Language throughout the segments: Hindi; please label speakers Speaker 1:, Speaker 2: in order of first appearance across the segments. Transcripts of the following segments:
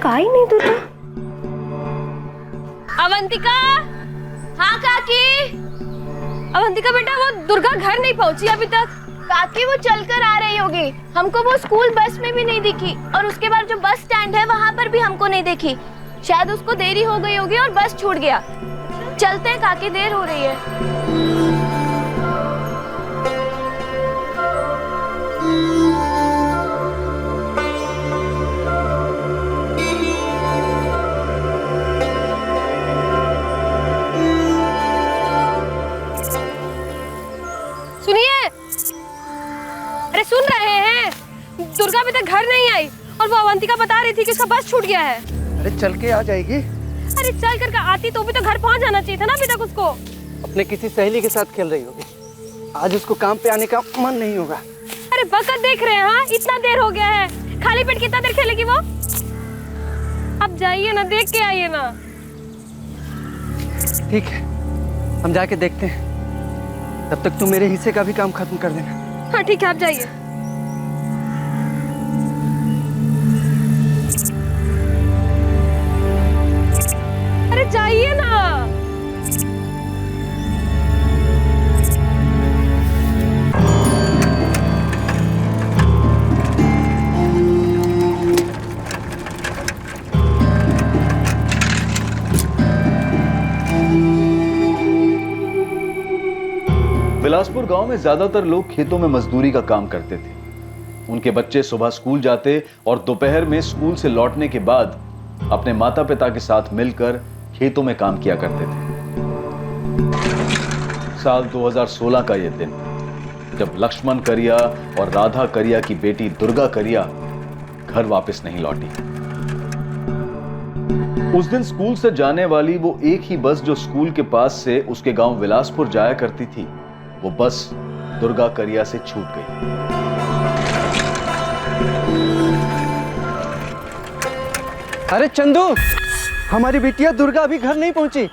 Speaker 1: तक आई नहीं दुर्गा।
Speaker 2: अवंतिका।
Speaker 3: हाँ काकी।
Speaker 2: अवंतिका बेटा, वो दुर्गा घर नहीं पहुंची अभी तक।
Speaker 3: काकी वो चलकर आ रही होगी, हमको वो स्कूल बस में भी नहीं दिखी और उसके बाद जो बस स्टैंड है वहाँ पर भी हमको नहीं देखी। शायद उसको देरी हो गई होगी और बस छूट गया। चलते हैं काकी, देर हो रही है।
Speaker 2: सुनिए, अरे सुन रहे हैं? दुर्गा अभी तक घर नहीं आई और वो अवंतिका बता रही थी कि उसका बस छूट गया है।
Speaker 4: अरे चल के आ जाएगी।
Speaker 2: अरे चल कर आती तो भी तो घर पहुंच जाना चाहिए था ना अभी तक उसको।
Speaker 4: अपने किसी सहेली के साथ खेल रही होगी, आज उसको काम पे आने का मन नहीं होगा।
Speaker 2: अरे वक्त देख रहे हैं, हाँ इतना देर हो गया है, खाली पेट कितना देर खेलेगी वो। अब जाइए ना, देख के आइए ना।
Speaker 4: ठीक है, हम जाके देखते हैं, तब तक तुम मेरे हिस्से का भी काम खत्म कर देना।
Speaker 2: हाँ ठीक है, आप जाइए। अरे जाइए ना।
Speaker 5: बिलासपुर गांव में ज्यादातर लोग खेतों में मजदूरी का काम करते थे। उनके बच्चे सुबह स्कूल जाते और दोपहर में स्कूल से लौटने के बाद अपने माता पिता के साथ मिलकर खेतों में काम किया करते थे। साल 2016 का यह दिन, जब लक्ष्मण करिया और राधा करिया की बेटी दुर्गा करिया घर वापस नहीं लौटी। उस दिन स्कूल से जाने वाली वो एक ही बस जो स्कूल के पास से उसके गांव बिलासपुर जाया करती थी, वो बस दुर्गा करिया से छूट गई।
Speaker 4: अरे चंदू, हमारी बिटिया दुर्गा अभी घर नहीं पहुंची।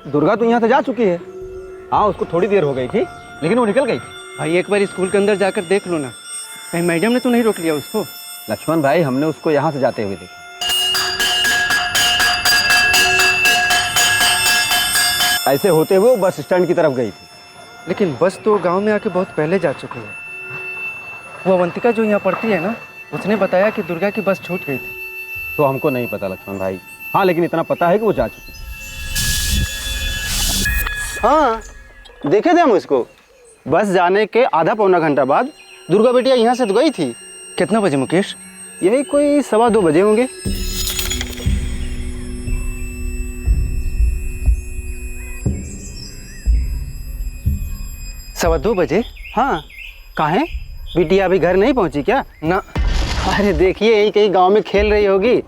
Speaker 6: दुर्गा तो यहाँ से जा चुकी है। हाँ, उसको थोड़ी देर हो गई थी, लेकिन वो निकल गई थी।
Speaker 4: भाई एक बार स्कूल के अंदर जाकर देख लो ना, कहीं मैडम ने तो नहीं रोक लिया उसको।
Speaker 6: लक्ष्मण भाई, हमने उसको यहाँ से जाते हुए देखा। ऐसे होते हुए वो बस स्टैंड की तरफ गई थी।
Speaker 4: लेकिन बस तो गांव में आके बहुत पहले जा चुकी है। वो अवंतिका जो यहाँ पढ़ती है ना, उसने बताया कि दुर्गा की बस छूट गई थी।
Speaker 6: तो हमको नहीं पता लक्ष्मण भाई। हाँ, लेकिन इतना पता है कि वो जा चुकी है। हाँ, देखे थे हम उसको। बस जाने के आधा पौना घंटा बाद दुर्गा बेटिया यहाँ से तो गई थी।
Speaker 4: कितना बजे मुकेश?
Speaker 6: यही कोई 2:15 बजे होंगे।
Speaker 4: सवा 2 बजे?
Speaker 6: हाँ, काहे? बिटिया अभी घर नहीं पहुंची क्या?
Speaker 4: ना।
Speaker 6: अरे देखिए, यही कहीं गांव में खेल रही होगी।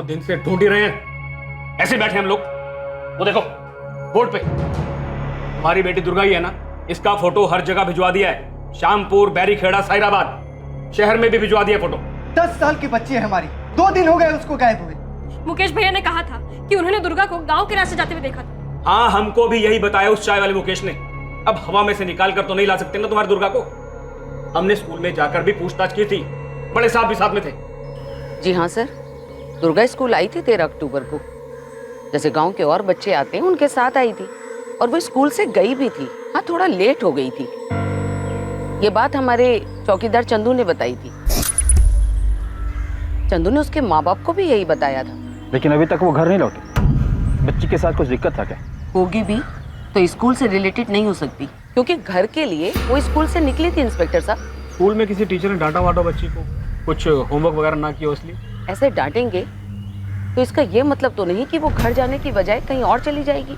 Speaker 7: दिन से ढूंढ ही रहे हैं, ऐसे बैठे हम लोग। वो देखो बोर्ड पे, हमारी बेटी दुर्गा ही है ना, इसका फोटो हर जगह भिजवा दिया है। शामपुर, बैरीखेड़ा, साइराबाद, शहर में भी भिजवा दिया फोटो।
Speaker 4: 10 साल की बच्ची है हमारी, 2 दिन हो गए उसको गायब हुए।
Speaker 2: मुकेश भैया ने कहा था कि उन्होंने दुर्गा को गांव के रास्ते जाते हुए देखा था।
Speaker 7: हाँ, हमको भी यही बताया उस चाय वाले मुकेश ने। अब हवा में से निकाल कर तो नहीं ला सकते ना तुम्हारी दुर्गा को। हमने स्कूल में जाकर भी पूछताछ की थी, बड़े साहब भी साथ में थे।
Speaker 8: जी हाँ सर, दुर्गा स्कूल आई थी 13 अक्टूबर को। जैसे गांव के और बच्चे आते हैं उनके साथ आई थी, और वो स्कूल से गई भी थी। हाँ, थोड़ा लेट हो गई थी। ये बात हमारे चौकीदार चंदू ने बताई थी। चंदू ने उसके माँ बाप को भी यही बताया था।
Speaker 6: लेकिन अभी तक वो घर नहीं लौटी। बच्ची के साथ कुछ दिक्कत था क्या?
Speaker 8: होगी भी तो स्कूल से रिलेटेड नहीं हो सकती, क्योंकि घर के लिए वो स्कूल से निकली थी इंस्पेक्टर साहब।
Speaker 7: स्कूल में किसी टीचर ने डांटा वाटा बच्ची को, कुछ होमवर्क वगैरह ना किया इसलिए?
Speaker 8: ऐसे डांटेंगे तो इसका ये मतलब तो नहीं कि वो घर जाने की बजाय कहीं और चली जाएगी।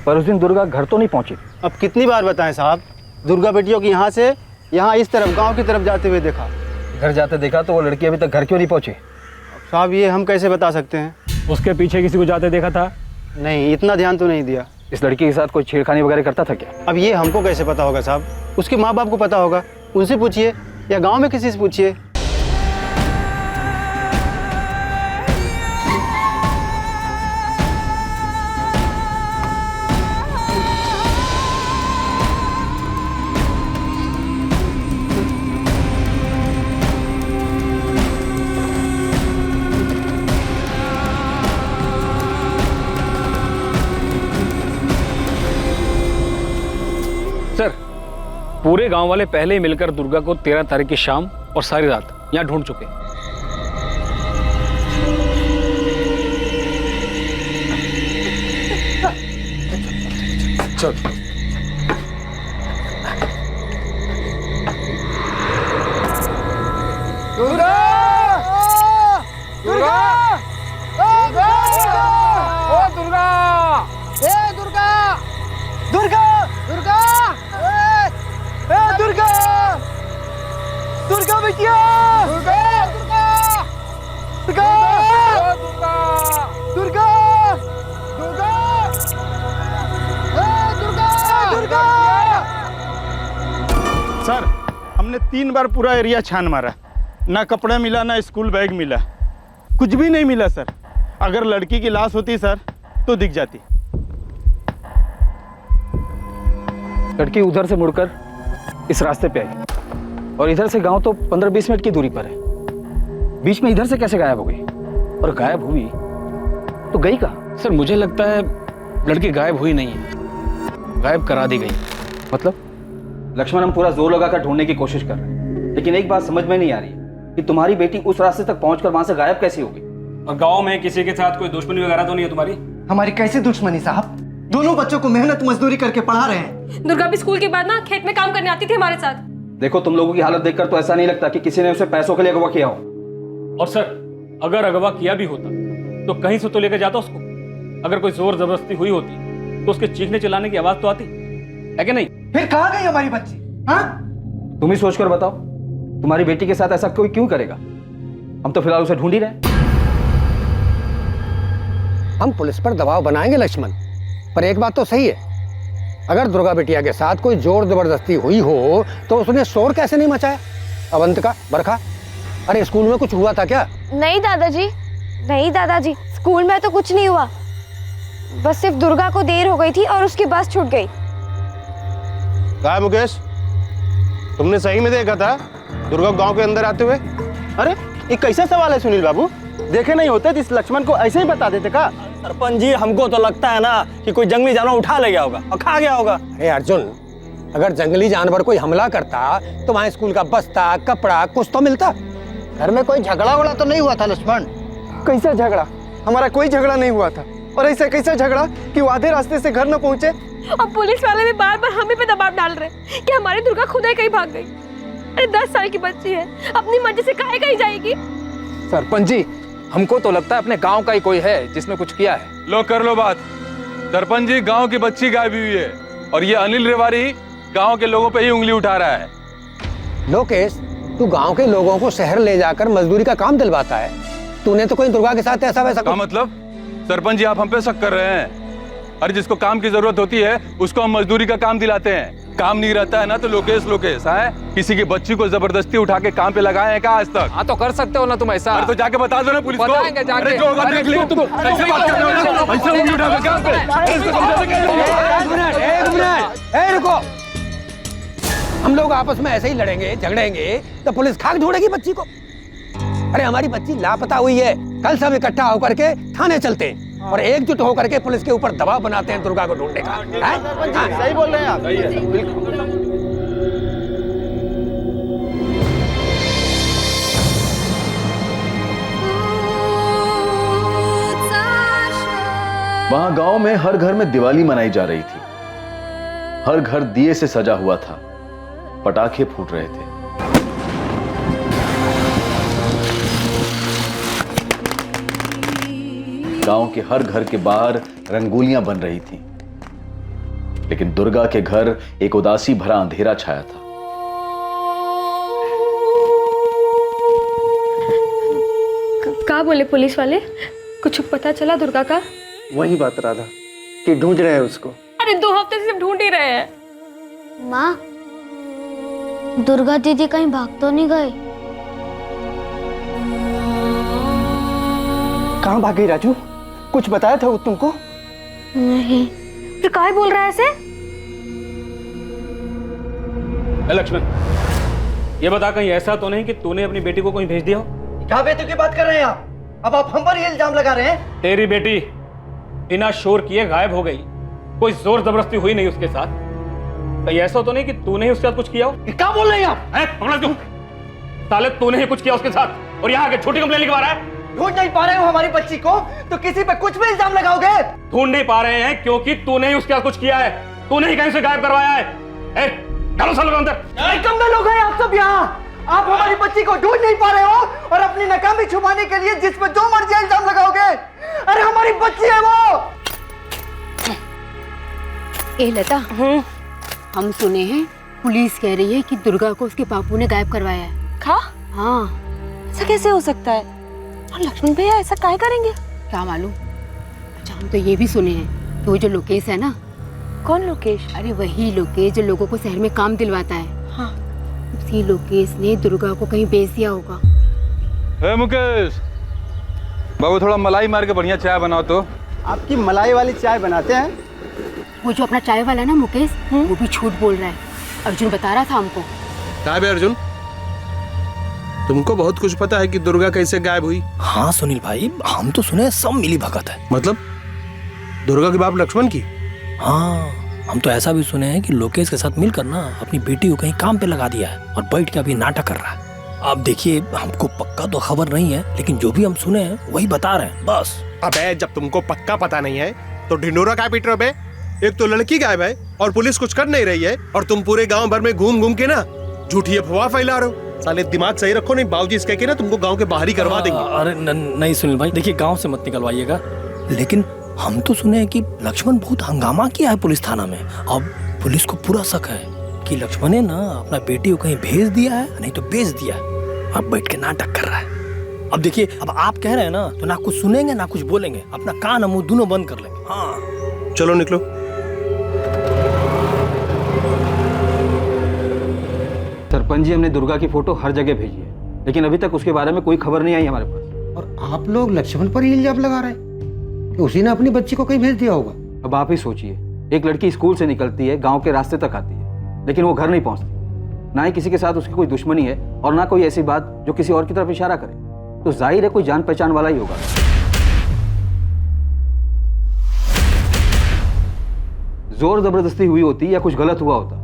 Speaker 6: पर उस दिन दुर्गा घर तो नहीं पहुंची।
Speaker 9: अब कितनी बार बताएं साहब, दुर्गा बेटियों की यहाँ से यहाँ इस तरफ गांव की तरफ जाते हुए देखा।
Speaker 6: घर जाते देखा तो वो लड़की अभी तक घर क्यों नहीं पहुंची?
Speaker 9: साहब ये हम कैसे बता सकते हैं?
Speaker 7: उसके पीछे किसी को जाते देखा था?
Speaker 6: नहीं, इतना ध्यान तो नहीं दिया।
Speaker 4: इस लड़की के साथ कोई छेड़खानी वगैरह करता था क्या?
Speaker 6: अब ये हमको कैसे पता होगा साहब? उसके माँ बाप को पता होगा, उनसे पूछिए या गांव में किसी से पूछिए।
Speaker 7: सर, पूरे गांव वाले पहले ही मिलकर दुर्गा को 13 तारीख की शाम और सारी रात यहाँ ढूंढ चुके हैं।
Speaker 4: दुर्गा! दुर्गा! दुर्गा! ओ दुर्गा! ए दुर्गा! दुर्गा! दुर्गा! ए दुर्गा! दुर्गा बिटिया! दुर्गा! दुर्गा! दुर्गा! दुर्गा! दुर्गा! ए दुर्गा! दुर्गा!
Speaker 9: सर, हमने 3 बार पूरा एरिया छान मारा, ना कपड़ा मिला ना स्कूल बैग मिला, कुछ भी नहीं मिला सर। अगर लड़की की लाश होती सर तो दिख जाती।
Speaker 4: लड़की उधर से मुड़कर इस रास्ते पे आई और इधर से गांव तो 15-20 मिनट की दूरी पर है। बीच में इधर से कैसे गायब हो गई? और गायब हुई तो गई कहाँ?
Speaker 7: सर, मुझे लगता है लड़की गायब हुई नहीं है, गायब करा दी गई।
Speaker 4: मतलब? लक्ष्मण, हम पूरा जोर लगाकर ढूंढने की कोशिश कर रहे हैं, लेकिन एक बात समझ में नहीं आ रही है कि तुम्हारी बेटी उस रास्ते तक पहुंचकर वहां से गायब कैसे हो गई?
Speaker 7: और गांव में किसी के साथ कोई दुश्मनी वगैरह तो नहीं है तुम्हारी?
Speaker 1: हमारी कैसे दुश्मनी साहब? दोनों बच्चों को मेहनत मजदूरी करके पढ़ा रहे हैं।
Speaker 2: दुर्गा भी स्कूल के बाद ना खेत में काम करने आती थी हमारे साथ।
Speaker 4: देखो, तुम लोगों की हालत देखकर तो ऐसा नहीं लगता कि किसी ने उसे पैसों के लिए अगवा किया हो।
Speaker 7: और सर, अगर अगवा किया भी होता तो कहीं से तो लेकर जाता उसको। अगर कोई जोर जबरदस्ती हुई होती तो उसके चीखने चिल्लाने की आवाज तो आती है कि नहीं?
Speaker 1: फिर कहाँ गई हमारी बच्ची? हाँ?
Speaker 4: तुम ही सोचकर बताओ, तुम्हारी बेटी के साथ ऐसा कोई क्यों करेगा? हम तो फिलहाल उसे ढूंढ ही रहे हैं।
Speaker 10: हम पुलिस पर दबाव बनाएंगे लक्ष्मण, पर एक बात तो सही है, अगर दुर्गा बिटिया के साथ कोई जोर जबरदस्ती हुई हो तो उसने शोर कैसे नहीं मचाया? अवंतिका, बरखा, अरे स्कूल में कुछ हुआ था क्या?
Speaker 3: नहीं दादाजी, नहीं दादाजी, स्कूल में तो कुछ नहीं हुआ, बस सिर्फ दुर्गा को देर हो गई थी और उसकी बस छूट गई।
Speaker 9: कहा मुकेश, तुमने सही में देखा था दुर्गा गांव के अंदर आते हुए?
Speaker 6: अरे ये कैसा सवाल है सुनील बाबू? देखे नहीं होते तो इस लक्ष्मण को ऐसे ही बता देते का?
Speaker 11: सरपंच जी, हमको तो लगता है ना कि कोई जंगली जानवर उठा ले गया होगा और खा गया होगा।
Speaker 10: अरे अर्जुन, अगर जंगली जानवर कोई हमला करता तो वहाँ स्कूल का बस्ता, कपड़ा कुछ तो मिलता।
Speaker 1: घर में कोई झगड़ा वगड़ा तो नहीं हुआ था लक्ष्मण?
Speaker 6: कैसा झगड़ा? हमारा कोई झगड़ा नहीं हुआ था। और ऐसा कैसा झगड़ा कि वो आधे रास्ते से घर न पहुंचे?
Speaker 2: और पुलिस वाले भी बार बार हमें पे दबाव डाल रहे हैं कि हमारी दुर्गा खुद ही कहीं भाग गई। अरे 10 साल की बच्ची है, अपनी मर्जी से काहे कहीं जाएगी?
Speaker 12: सरपंच जी, हमको तो लगता है अपने गांव का ही कोई है जिसने कुछ किया है।
Speaker 13: लो कर लो बात। सरपंच जी, गांव की बच्ची गायब हुई है और ये अनिल रेवारी गांव के लोगों पे ही उंगली उठा रहा है।
Speaker 10: लोकेश, तू गांव के लोगों को शहर ले जाकर मजदूरी का काम दिलवाता है, तूने तो कोई दुर्गा के साथ ऐसा वैसा
Speaker 13: क्या मतलब? सरपंच जी, आप हम पे शक कर रहे हैं? अरे जिसको काम की जरूरत होती है उसको हम मजदूरी का काम दिलाते हैं। काम नहीं रहता है ना तो लोकेश लोकेश है। किसी की बच्ची को जबरदस्ती उठा के काम पे लगाए हैं क्या आज तक?
Speaker 12: हाँ तो कर सकते हो ना तुम ऐसा।
Speaker 13: अरे तो जाके बता दो ना पुलिस को।
Speaker 12: बताएंगे जाके।
Speaker 13: अरे जो होगा देख लियो। तुम ऐसे बात कर रहे हो ना? ऐसे उंगली उठा के काम पे।
Speaker 10: एक मिनट, ए रुको। हम लोग आपस में ऐसे ही लड़ेंगे झगड़ेंगे तो पुलिस खाक ढूंढेगी बच्ची को? अरे हमारी बच्ची लापता हुई है, कल सब इकट्ठा होकर के थाने चलते हैं और एकजुट होकर के पुलिस के ऊपर दबाव बनाते हैं दुर्गा को ढूंढने का।
Speaker 6: सही बोल रहे हैं आप।
Speaker 5: वहां गांव में हर घर में दिवाली मनाई जा रही थी। हर घर दिए से सजा हुआ था, पटाखे फूट रहे थे। गांव के हर घर के बाहर रंगोलियां बन रही थीं, लेकिन दुर्गा के घर एक उदासी भरा अंधेरा छाया था।
Speaker 2: क्या बोले पुलिस वाले? कुछ पता चला दुर्गा का?
Speaker 1: वही बात राधा कि ढूंढ रहे हैं उसको।
Speaker 2: अरे 2 हफ्ते से सिर्फ ढूंढ ही रहे हैं।
Speaker 3: माँ, दुर्गा दीदी कहीं भाग तो नहीं गए?
Speaker 1: कहाँ भाग गई राजू? कुछ बताया था वो तुमको?
Speaker 3: नहीं।
Speaker 2: फिर काहे बोल रहा है ऐसे?
Speaker 7: लक्ष्मण, ये बता कहीं ऐसा तो नहीं कि तूने अपनी बेटी को कहीं भेज दिया हो?
Speaker 1: क्या बेटी की बात कर रहे हैं आप? अब आप हम पर ही इल्जाम लगा रहे हैं।
Speaker 7: तेरी बेटी बिना शोर किए गायब हो गई, कोई जोर जबरदस्ती हुई नहीं उसके साथ। कहीं ऐसा तो नहीं कि तूने ही उसके साथ कुछ किया हो?
Speaker 1: क्या बोल रहे हैं आप?
Speaker 7: पकड़ा क्यों? साले तूने ही कुछ किया उसके साथ और यहाँ आके छोटी कंप्लेन लिखवा रहा है।
Speaker 1: ढूंढ नहीं पा रहे हो हमारी बच्ची को तो किसी पे कुछ भी इल्जाम लगाओगे?
Speaker 7: ढूंढ नहीं पा रहे हैं क्योंकि तूने ही उसके साथ कुछ किया है, तूने ही कहीं से गायब करवाया है। डालो सालों अंदर।
Speaker 1: कम लोग हैं आप सब यहाँ। आप हमारी बच्ची को ढूंढ नहीं पा रहे हो और अपनी नाकामी छुपाने के लिए जिस पे जो मर्जी इल्जाम लगाओगे। अरे हमारी बच्ची है वो।
Speaker 14: ए लता, हम सुने हैं पुलिस कह रही है कि दुर्गा को उसके बापू ने गायब करवाया है।
Speaker 2: क्या?
Speaker 14: हाँ।
Speaker 2: ऐसा कैसे हो सकता है? और लक्ष्मण भैया ऐसा काहे करेंगे?
Speaker 14: क्या मालूम। अच्छा, हम तो ये भी सुने हैं कि वो जो लोकेश है ना।
Speaker 2: कौन लोकेश?
Speaker 14: अरे वही लोकेश जो लोगों को शहर में काम दिलवाता है।
Speaker 2: हाँ।
Speaker 14: उसी लोकेश ने दुर्गा को कहीं बेच दिया होगा।
Speaker 13: ए मुकेश, बाबू थोड़ा मलाई मार के बढ़िया चाय बनाओ तो।
Speaker 6: आपकी मलाई वाली चाय बनाते हैं?
Speaker 14: वो जो अपना चाय वाला ना मुकेश, वो भी झूठ बोल रहा है। अर्जुन बता रहा था हमको।
Speaker 15: क्या बे अर्जुन, तुमको बहुत कुछ पता है कि दुर्गा कैसे गायब हुई?
Speaker 11: हाँ सुनील भाई, हम तो सुने सब मिली भगत है।
Speaker 15: मतलब दुर्गा के बाप लक्ष्मण की?
Speaker 11: हाँ, हम तो ऐसा भी सुने हैं कि लोकेश के साथ मिलकर ना अपनी बेटी को कहीं काम पे लगा दिया है और बैठ के अभी नाटक कर रहा है। आप देखिए, हमको पक्का तो खबर नहीं है, लेकिन जो भी हम सुने हैं वही बता रहे हैं बस।
Speaker 15: अबे जब तुमको पक्का पता नहीं है तो ढिंडोरा क्या पीट रहे हो बे? एक तो लड़की गायब है और पुलिस कुछ कर नहीं रही है और तुम पूरे गांव भर में घूम घूम के ना झूठी अफवाह फैला रहे हो। साले दिमाग सही रखो, नहीं बाबूजी इसके के ना तुमको गांव के बाहर ही करवा देंगे।
Speaker 11: अरे नहीं सुनील भाई, देखिए गांव से मत निकलवाइएगा, लेकिन हम तो सुने हैं कि लक्ष्मण बहुत हंगामा किया है पुलिस थाना में। अब पुलिस को पूरा शक है कि लक्ष्मण ने ना अपना बेटी को कहीं भेज दिया है, नहीं तो बेच दिया है। अब बैठ के नाटक कर रहा है। अब देखिए, अब आप कह रहे हैं ना तो ना कुछ सुनेंगे ना कुछ बोलेंगे, अपना कान मुंह दोनों बंद कर लेंगे। हाँ
Speaker 15: चलो निकलो।
Speaker 4: सरपंच जी, हमने दुर्गा की फोटो हर जगह भेजी है, लेकिन अभी तक उसके बारे में कोई खबर नहीं आई हमारे पास।
Speaker 10: और आप लोग लक्ष्मण पर ही इल्जाम लगा रहे हैं कि उसी ने अपनी बच्ची को कहीं भेज दिया होगा।
Speaker 4: अब आप ही सोचिए, एक लड़की स्कूल से निकलती है, गांव के रास्ते तक आती है, लेकिन वो घर नहीं पहुंचती। ना ही किसी के साथ उसकी कोई दुश्मनी है और ना कोई ऐसी बात जो किसी और की तरफ इशारा करे, तो जाहिर है कोई जान पहचान वाला ही होगा। जोर जबरदस्ती हुई होती या कुछ गलत हुआ होता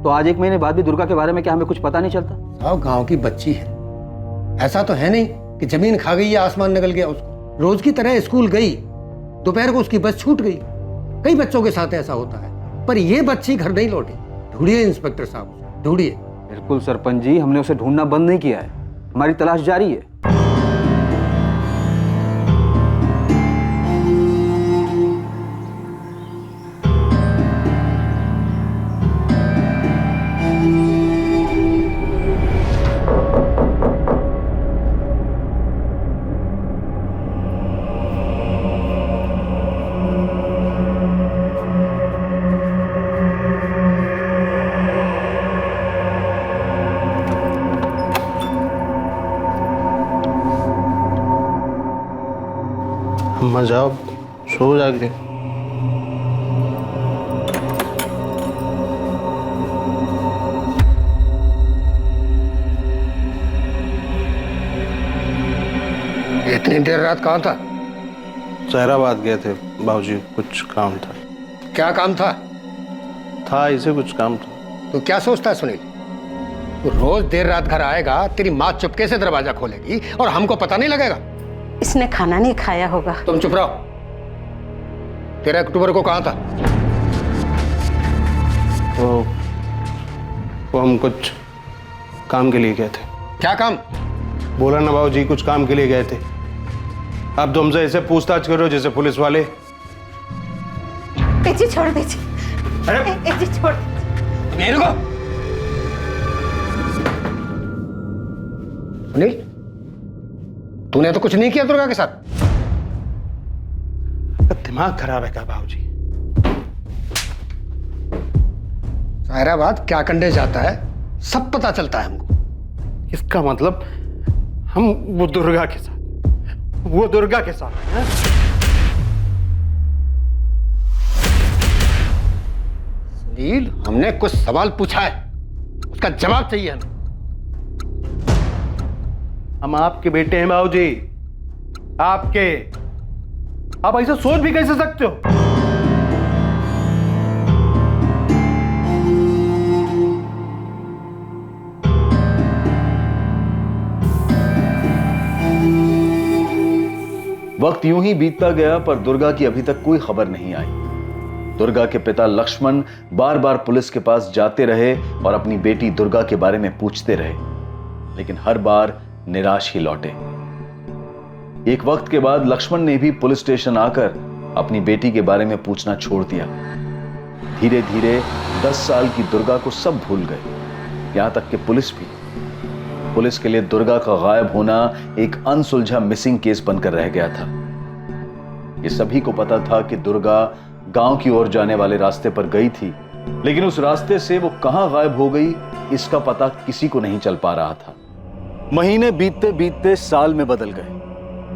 Speaker 4: तो आज 1 महीने बाद भी दुर्गा के बारे में क्या हमें कुछ पता नहीं चलता?
Speaker 10: साहब, गांव की बच्ची है, ऐसा तो है नहीं कि जमीन खा गई या आसमान निकल गया उसको। रोज की तरह स्कूल गई, दोपहर को उसकी बस छूट गई। कई बच्चों के साथ ऐसा होता है, पर ये बच्ची घर नहीं लौटी। ढूंढिए इंस्पेक्टर साहब, ढूंढिए।
Speaker 4: बिल्कुल सरपंच जी, हमने उसे ढूंढना बंद नहीं किया है, हमारी तलाश जारी है।
Speaker 15: मजा आओ, सो जाके।
Speaker 10: इतनी देर रात कहाँ था?
Speaker 15: सहराबाद गए थे बाबूजी, कुछ काम था।
Speaker 10: क्या काम था?
Speaker 15: था इसे कुछ काम था।
Speaker 10: तो क्या सोचता है सुनील? तो रोज देर रात घर आएगा, तेरी माँ चुपके से दरवाजा खोलेगी और हमको पता नहीं लगेगा।
Speaker 14: इसने खाना नहीं खाया होगा।
Speaker 10: तुम चुप रहो। 13 अक्टूबर को कहाँ था?
Speaker 15: वो हम कुछ काम के लिए गए थे।
Speaker 10: क्या काम?
Speaker 15: बोला ना बाबूजी, कुछ काम के लिए गए थे। आप तो हमसे ऐसे पूछताछ कर रहे हो जैसे पुलिस वाले।
Speaker 14: जी छोड़ दीजिए।
Speaker 10: अरे
Speaker 14: जी छोड़ दीजिए।
Speaker 10: नहीं रुको। सुनील, तूने तो कुछ नहीं किया दुर्गा के साथ?
Speaker 9: दिमाग खराब है का बाबूजी?
Speaker 10: सायराबाद क्या करने जाता है सब पता चलता है हमको।
Speaker 9: इसका मतलब हम वो दुर्गा के साथ हैं?
Speaker 10: सुनील, हमने कुछ सवाल पूछा है, उसका जवाब चाहिए हमें।
Speaker 9: हम आपके बेटे हैं बाबूजी, आपके। आप ऐसा सोच भी कैसे सकते हो?
Speaker 5: वक्त यूं ही बीतता गया, पर दुर्गा की अभी तक कोई खबर नहीं आई। दुर्गा के पिता लक्ष्मण बार बार पुलिस के पास जाते रहे और अपनी बेटी दुर्गा के बारे में पूछते रहे, लेकिन हर बार निराश ही लौटे। एक वक्त के बाद लक्ष्मण ने भी पुलिस स्टेशन आकर अपनी बेटी के बारे में पूछना छोड़ दिया। धीरे धीरे 10 साल की दुर्गा को सब भूल गए, यहां तक कि पुलिस भी। पुलिस के लिए दुर्गा का गायब होना एक अनसुलझा मिसिंग केस बनकर रह गया था। ये सभी को पता था कि दुर्गा गांव की ओर जाने वाले रास्ते पर गई थी, लेकिन उस रास्ते से वो कहां गायब हो गई इसका पता किसी को नहीं चल पा रहा था। महीने बीतते बीतते साल में बदल गए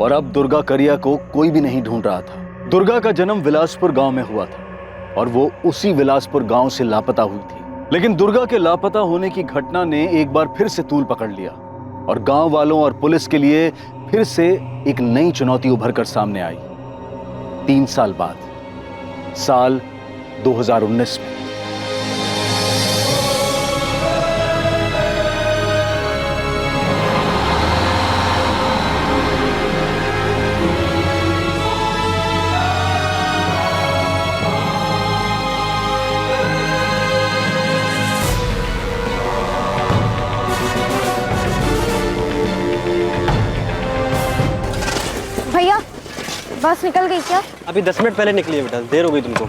Speaker 5: और अब दुर्गा करिया को कोई भी नहीं ढूंढ रहा था। दुर्गा का जन्म विलासपुर गांव में हुआ था और वो उसी विलासपुर गांव से लापता हुई थी। लेकिन दुर्गा के लापता होने की घटना ने एक बार फिर से तूल पकड़ लिया और गांव वालों और पुलिस के लिए फिर से एक नई चुनौती उभर कर सामने आई। 3 साल बाद, साल 2019 में।
Speaker 2: भैया, बस निकल गई क्या?
Speaker 16: अभी 10 मिनट पहले निकली है बेटा, देर हो गई तुमको।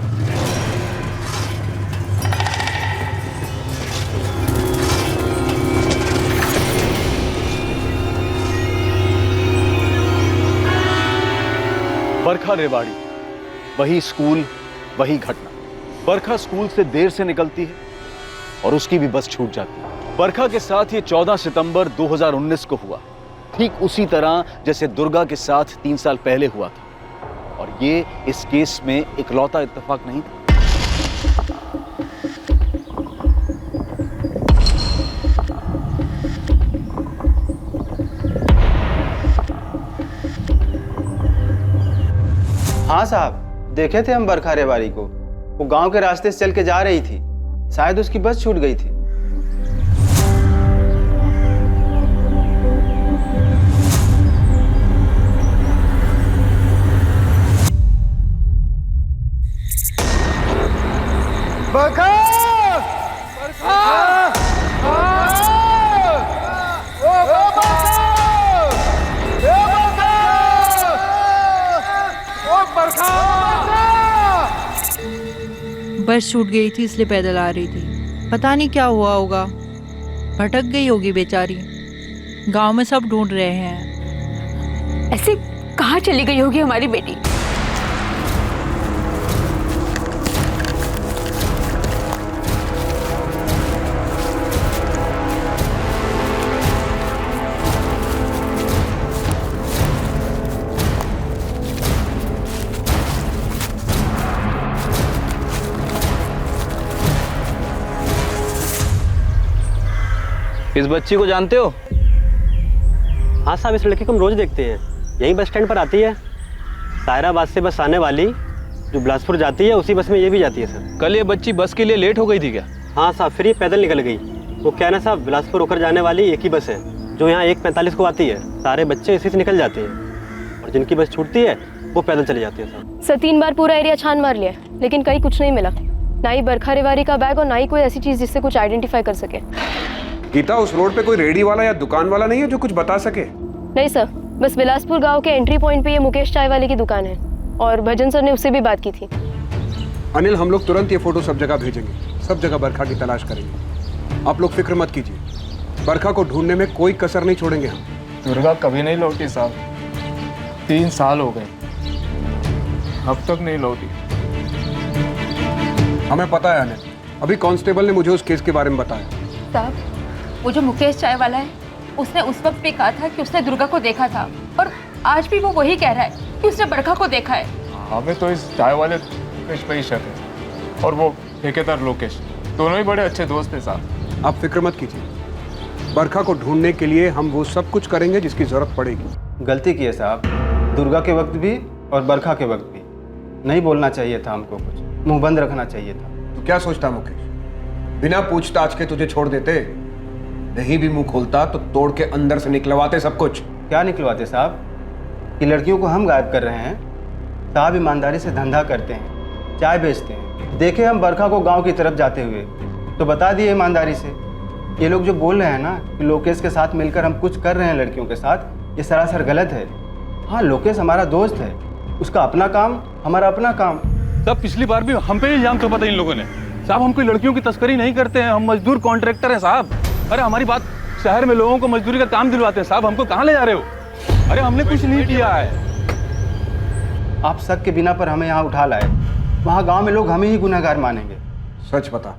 Speaker 5: बरखा रेवाड़ी, वही स्कूल, वही घटना। बरखा स्कूल से देर से निकलती है और उसकी भी बस छूट जाती है। बरखा के साथ ये 14 सितंबर 2019 को हुआ, ठीक उसी तरह जैसे दुर्गा के साथ 3 साल पहले हुआ था। और ये इस केस में इकलौता इत्तेफाक नहीं था।
Speaker 6: हाँ साहब, देखे थे हम बरखा रेवाड़ी को। वो गांव के रास्ते से चल के जा रही थी, शायद उसकी बस छूट गई थी।
Speaker 17: बस छूट गई थी इसलिए पैदल आ रही थी। पता नहीं क्या हुआ होगा, भटक गई होगी बेचारी। गांव में सब ढूंढ रहे हैं।
Speaker 14: ऐसे कहाँ चली गई होगी हमारी बेटी?
Speaker 16: इस बच्ची को जानते हो? हाँ साहब, इस लड़की को हम रोज देखते हैं, यही बस स्टैंड पर आती है। सायराबाद से बस आने वाली जो बिलासपुर जाती है उसी बस में ये भी जाती है सर।
Speaker 12: कल ये बच्ची बस के लिए लेट हो गई थी क्या?
Speaker 16: हाँ साहब, फिर ये पैदल निकल गई। वो क्या है ना साहब, बिलासपुर होकर जाने वाली एक ही बस है जो यहाँ 1:45 को आती है। सारे बच्चे इसी से निकल जाते हैं और जिनकी बस छूटती है वो पैदल चले जाते हैं साहब।
Speaker 2: सर 3 बार पूरा एरिया छान मार लिया, लेकिन कहीं कुछ नहीं मिला। ना ही बरखा रेवाड़ी का बैग और ना ही कोई ऐसी चीज जिससे कुछ आइडेंटिफाई कर सके।
Speaker 18: गीता, उस रोड पे कोई रेडी वाला या दुकान वाला नहीं है जो कुछ बता सके?
Speaker 2: नहीं सर, बस बिलासपुर गांव के एंट्री पॉइंट पे ये मुकेश चाय वाले की दुकान है और भजन सर ने उससे भी बात की थी।
Speaker 18: अनिल, हम लोग तुरंत ये फोटो सब जगह भेजेंगे, सब जगह बरखा की तलाश करेंगे। आप लोग फिक्र मत कीजिए, बरखा को ढूंढने में कोई कसर नहीं छोड़ेंगे हम।
Speaker 12: दुर्गा कभी नहीं लौटी साहब, 3 साल हो गए।
Speaker 18: अब तक नहीं लौटी। हमें पता है अनिल, अभी कांस्टेबल ने मुझे उस केस के बारे में बताया।
Speaker 14: साहब, वो जो मुकेश चाय वाला है, उसने उस वक्त भी कहा था कि उसने दुर्गा को देखा था, और आज भी वो वही कह रहा है कि उसने बरखा को देखा है।
Speaker 18: हमें तो इस चाय वाले मुकेश पे ही शक है, और वो ठेकेदार लोकेश, दोनों ही बड़े अच्छे दोस्त हैं साहब। आप फिक्र मत कीजिए, बरखा को ढूंढने के लिए हम वो सब कुछ करेंगे जिसकी जरूरत पड़ेगी।
Speaker 6: गलती की है साहब, दुर्गा के वक्त भी और बरखा के वक्त भी। नहीं बोलना चाहिए था हमको, कुछ मुंह बंद रखना चाहिए था।
Speaker 18: तो क्या सोचता मुकेश, बिना पूछताछ के तुझे छोड़ देते? नहीं भी मुंह खोलता तो तोड़ के अंदर से निकलवाते सब कुछ।
Speaker 6: क्या निकलवाते साहब? कि लड़कियों को हम गायब कर रहे हैं? साहब ईमानदारी से धंधा करते हैं, चाय बेचते हैं। देखे हम बरखा को गांव की तरफ जाते हुए तो बता दिए ईमानदारी से। ये लोग जो बोल रहे हैं ना कि लोकेश के साथ मिलकर हम कुछ कर रहे हैं लड़कियों के साथ, ये सरासर गलत है। हाँ, लोकेश हमारा दोस्त है, उसका अपना काम, हमारा अपना काम।
Speaker 13: साहब पिछली बार भी हम पे इल्जाम थोपा था इन लोगों ने। साहब हम कोई लड़कियों की तस्करी नहीं करते हैं, हम मजदूर कॉन्ट्रैक्टर हैं साहब। अरे हमारी बात, शहर में लोगों को मजदूरी का काम दिलवाते हैं साहब, हमको कहाँ ले जा रहे हो? अरे हमने कुछ नहीं किया है।
Speaker 6: आप शक के बिना पर हमें यहाँ उठा लाए, वहाँ गांव में लोग हमें ही गुनहगार मानेंगे।
Speaker 18: सच बता,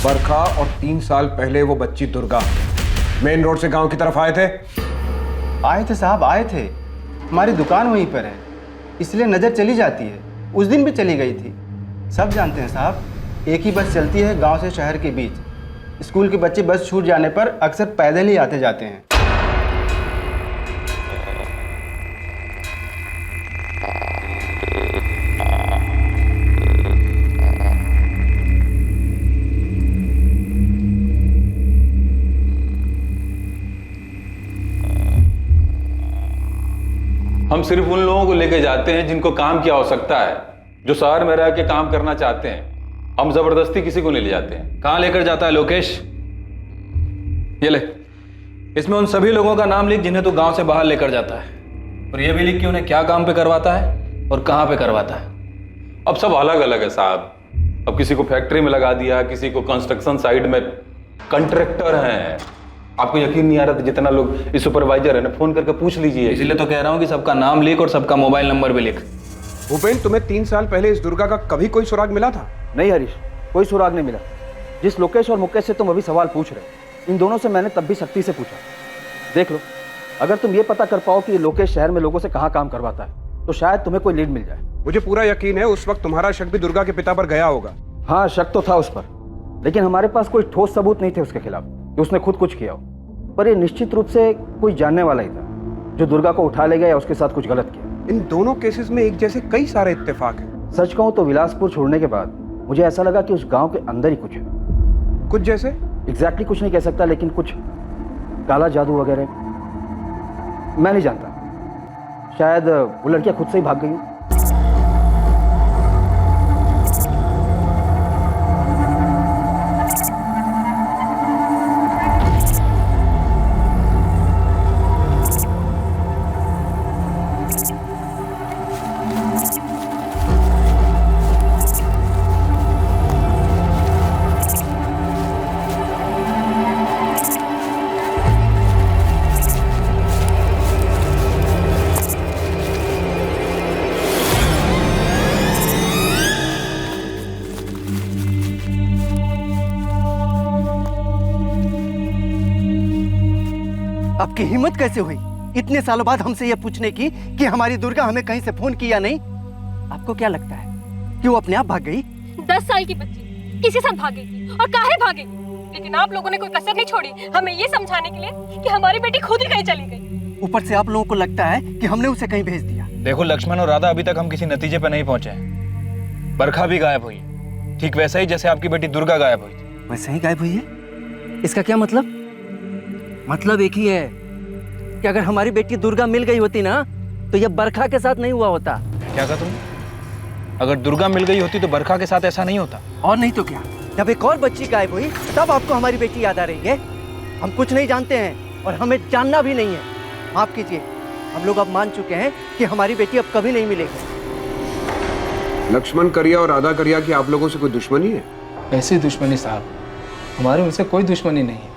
Speaker 18: बरखा और 3 साल पहले वो बच्ची दुर्गा मेन रोड से गांव की तरफ आए थे?
Speaker 6: आए थे साहब, आए थे। हमारी दुकान वहीं पर है, इसलिए नज़र चली जाती है। उस दिन भी चली गई थी। सब जानते हैं साहब, एक ही बस चलती है गांव से शहर के बीच। स्कूल के बच्चे बस छूट जाने पर अक्सर पैदल ही आते जाते हैं।
Speaker 13: हम सिर्फ उन लोगों को लेके जाते हैं जिनको काम की आवश्यकता है, जो शहर में रह के काम करना चाहते हैं। हम जबरदस्ती किसी को नहीं ले जाते हैं।
Speaker 12: कहाँ लेकर जाता है लोकेश? ये ले, इसमें उन सभी लोगों का नाम लिख जिन्हें तू गांव से बाहर लेकर जाता है, और ये भी लिख कि उन्हें क्या काम पे करवाता है और कहाँ पे करवाता है।
Speaker 13: अब सब अलग अलग है साहब। अब किसी को फैक्ट्री में लगा दिया, किसी को कंस्ट्रक्शन साइट में कॉन्ट्रैक्टर हैं। आपको यकीन नहीं आ रहा था जितना लोग इस सुपरवाइजर है ना, फोन करके पूछ लीजिए।
Speaker 12: इसलिए तो कह रहा हूँ कि सबका नाम लिख और सबका मोबाइल नंबर भी लिख।
Speaker 18: भूपेन, तुम्हें 3 साल पहले इस दुर्गा का कभी कोई सुराग मिला था?
Speaker 4: नहीं हरीश, कोई सुराग नहीं मिला। जिस लोकेश और मुकेश से तुम अभी सवाल पूछ रहे हो, इन दोनों से मैंने तब भी सख्ती से पूछा। देख लो, अगर तुम ये पता कर पाओ कि ये लोकेश शहर में लोगों से कहाँ काम करवाता है तो शायद तुम्हें कोई लीड मिल जाए।
Speaker 18: मुझे पूरा यकीन है उस वक्त तुम्हारा शक भी दुर्गा के पिता पर गया होगा।
Speaker 4: हाँ, शक तो था उस पर, लेकिन हमारे पास कोई ठोस सबूत नहीं थे उसके खिलाफ कि उसने खुद कुछ किया हो। पर ये निश्चित रूप से कोई जानने वाला ही था जो दुर्गा को उठा ले गया या उसके साथ कुछ गलत किया।
Speaker 18: इन दोनों केसेस में एक जैसे कई सारे इत्तेफाक हैं।
Speaker 4: सच कहूँ तो विलासपुर छोड़ने के बाद मुझे ऐसा लगा कि उस गांव के अंदर ही कुछ है।
Speaker 18: कुछ जैसे?
Speaker 4: एग्जैक्टली कुछ नहीं कह सकता, लेकिन कुछ काला जादू वगैरह मैं नहीं जानता। शायद वो लड़कियां खुद से ही भाग गई।
Speaker 1: आपकी हिम्मत कैसे हुई इतने सालों बाद हमसे यह पूछने की कि हमारी दुर्गा हमें कहीं से फोन किया नहीं? आपको क्या लगता है कि वो अपने आप भाग गई?
Speaker 2: 10 साल की बच्ची किसी साथ भाग गई और काहे भागी, लेकिन आप लोगों ने कोई कसर नहीं छोड़ी हमें ये समझाने के लिए कि हमारी बेटी खुद ही कहीं चली गई।
Speaker 1: ऊपर से आप लोगों को लगता है कि हमने उसे कहीं भेज दिया।
Speaker 12: देखो लक्ष्मण और राधा, अभी तक हम किसी नतीजे पर नहीं पहुंचे हैं। बरखा भी गायब हुई, ठीक वैसा ही जैसे आपकी बेटी दुर्गा गायब हुई थी।
Speaker 1: वैसे ही गायब हुई है? इसका क्या मतलब? मतलब एक ही है कि अगर हमारी बेटी दुर्गा मिल गई होती ना तो यह बरखा के साथ नहीं हुआ होता।
Speaker 12: क्या कहा तुम? अगर दुर्गा मिल गई होती तो बरखा के साथ ऐसा नहीं होता।
Speaker 1: और नहीं तो क्या, जब एक और बच्ची गायब हुई तब आपको हमारी बेटी याद आ रही है? हम कुछ नहीं जानते हैं और हमें जानना भी नहीं है। माफ कीजिए, हम लोग अब मान चुके हैं कि हमारी बेटी अब कभी नहीं मिलेगी।
Speaker 18: लक्ष्मण करिया और राधा करिया की आप लोगों से कोई दुश्मनी है?
Speaker 11: ऐसी दुश्मनी साहब, हमारी उनसे कोई दुश्मनी नहीं है,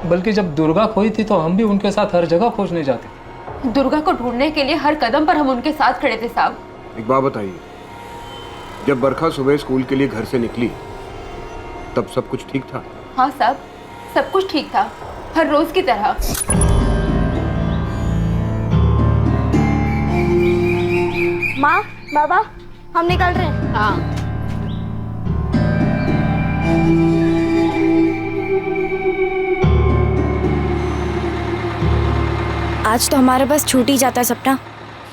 Speaker 11: बल्कि जब दुर्गा खोई थी तो हम भी उनके साथ हर जगह खोजने जाते थे।
Speaker 14: दुर्गा को ढूंढने के लिए हर कदम पर हम उनके साथ खड़े थे साहब।
Speaker 18: एक बात बताइए, जब बरखा सुबह स्कूल के लिए घर से निकली तब सब कुछ ठीक था?
Speaker 14: हाँ साहब, सब कुछ ठीक था, हर रोज की तरह।
Speaker 3: माँ, बाबा, हम निकल रहे हैं।
Speaker 8: हाँ।
Speaker 3: आज तो हमारा बस छूट ही जाता है सपना।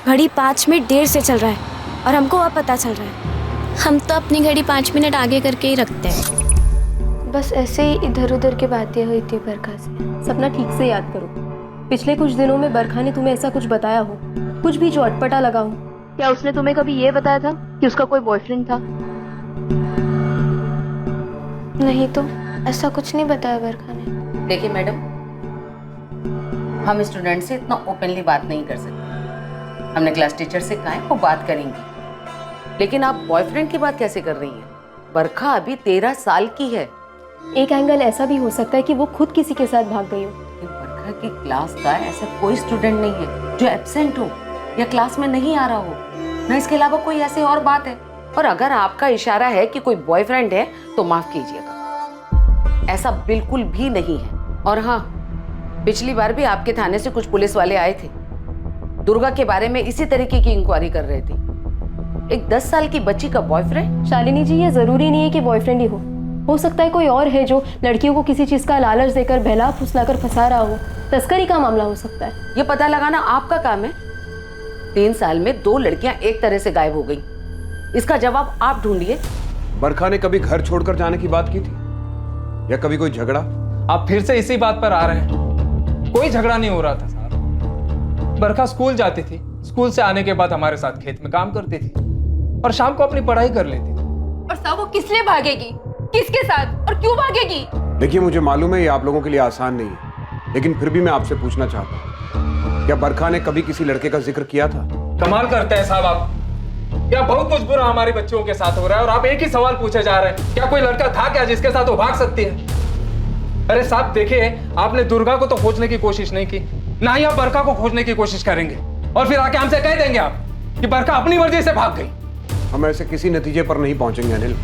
Speaker 3: घड़ी 5 मिनट देर से चल रहा है और हमको अब पता चल रहा है। हम तो अपनी घड़ी 5 मिनट आगे करके ही रखते हैं।
Speaker 2: बस ऐसे ही इधर उधर की बातें हुई थी बरखा से। सपना ठीक से याद करो, पिछले कुछ दिनों में बरखा ने तुम्हें ऐसा कुछ बताया हो, कुछ भी जो अटपटा लगा हो? क्या उसने तुम्हें कभी ये बताया था कि उसका कोई बॉयफ्रेंड था? नहीं तो ऐसा कुछ नहीं बताया बरखा ने।
Speaker 8: देखिए मैडम, हम स्टूडेंट से इतना ओपनली बात नहीं कर सकते। हमने क्लास टीचर से कहा है वो बात करेंगे, लेकिन आप बॉयफ्रेंड की बात कैसे कर रही हैं? बरखा अभी 13 साल की है।
Speaker 2: एक एंगल ऐसा भी हो सकता है कि वो खुद किसी के साथ भाग गई हो।
Speaker 8: बरखा की क्लास का ऐसा कोई स्टूडेंट नहीं है जो एब्सेंट हो या क्लास में नहीं आ रहा हो, ना इसके अलावा कोई ऐसी और बात है। और अगर आपका इशारा है कि कोई बॉयफ्रेंड है तो माफ कीजिएगा, ऐसा बिल्कुल भी नहीं है। और हाँ, पिछली बार भी आपके थाने से कुछ पुलिस वाले आए थे, दुर्गा के बारे में इसी तरीके की इंक्वायरी कर रहे थे। एक 10 साल की बच्ची का बॉयफ्रेंड?
Speaker 2: शालिनी जी, ये जरूरी नहीं है कि बॉयफ्रेंड ही हो सकता है कोई और है जो लड़कियों को किसी चीज का लालच देकर बहला फुसलाकर फंसा रहा हो। तस्करी का मामला हो सकता है।
Speaker 8: ये पता लगाना आपका काम है। 3 साल में 2 लड़कियां एक तरह से गायब हो गई, इसका जवाब आप ढूंढिए।
Speaker 18: बरखा ने कभी घर छोड़कर जाने की बात की थी या कभी कोई झगड़ा?
Speaker 12: आप फिर से इसी बात पर आ रहे हैं। कोई झगड़ा नहीं हो रहा था साहब। बरखा स्कूल जाती थी, स्कूल से आने के बाद हमारे साथ खेत में काम करती थी और शाम को अपनी पढ़ाई कर लेती थी।
Speaker 14: और साहब, वो किस लिए भागेगी, किसके साथ और क्यों भागेगी?
Speaker 18: देखिए, मुझे मालूम है ये आप लोगों के लिए आसान नहीं है, लेकिन फिर भी मैं आपसे पूछना चाहता हूँ, क्या बरखा ने कभी किसी लड़के का जिक्र किया था?
Speaker 12: कमाल करते हैं साहब आप। क्या बहुत कुछ बुरा हमारे बच्चों के साथ हो रहा है और आप एक ही सवाल पूछे जा रहे हैं, क्या कोई लड़का था क्या जिसके साथ वो भाग सकती है? अरे साहब देखिए, आपने दुर्गा को तो खोजने की कोशिश नहीं की, ना ही आप बरखा को खोजने की कोशिश करेंगे, और फिर आके हमसे कह देंगे आप कि बरखा अपनी मर्जी से भाग गई।
Speaker 18: हम ऐसे किसी नतीजे पर नहीं पहुंचेंगे अनिल,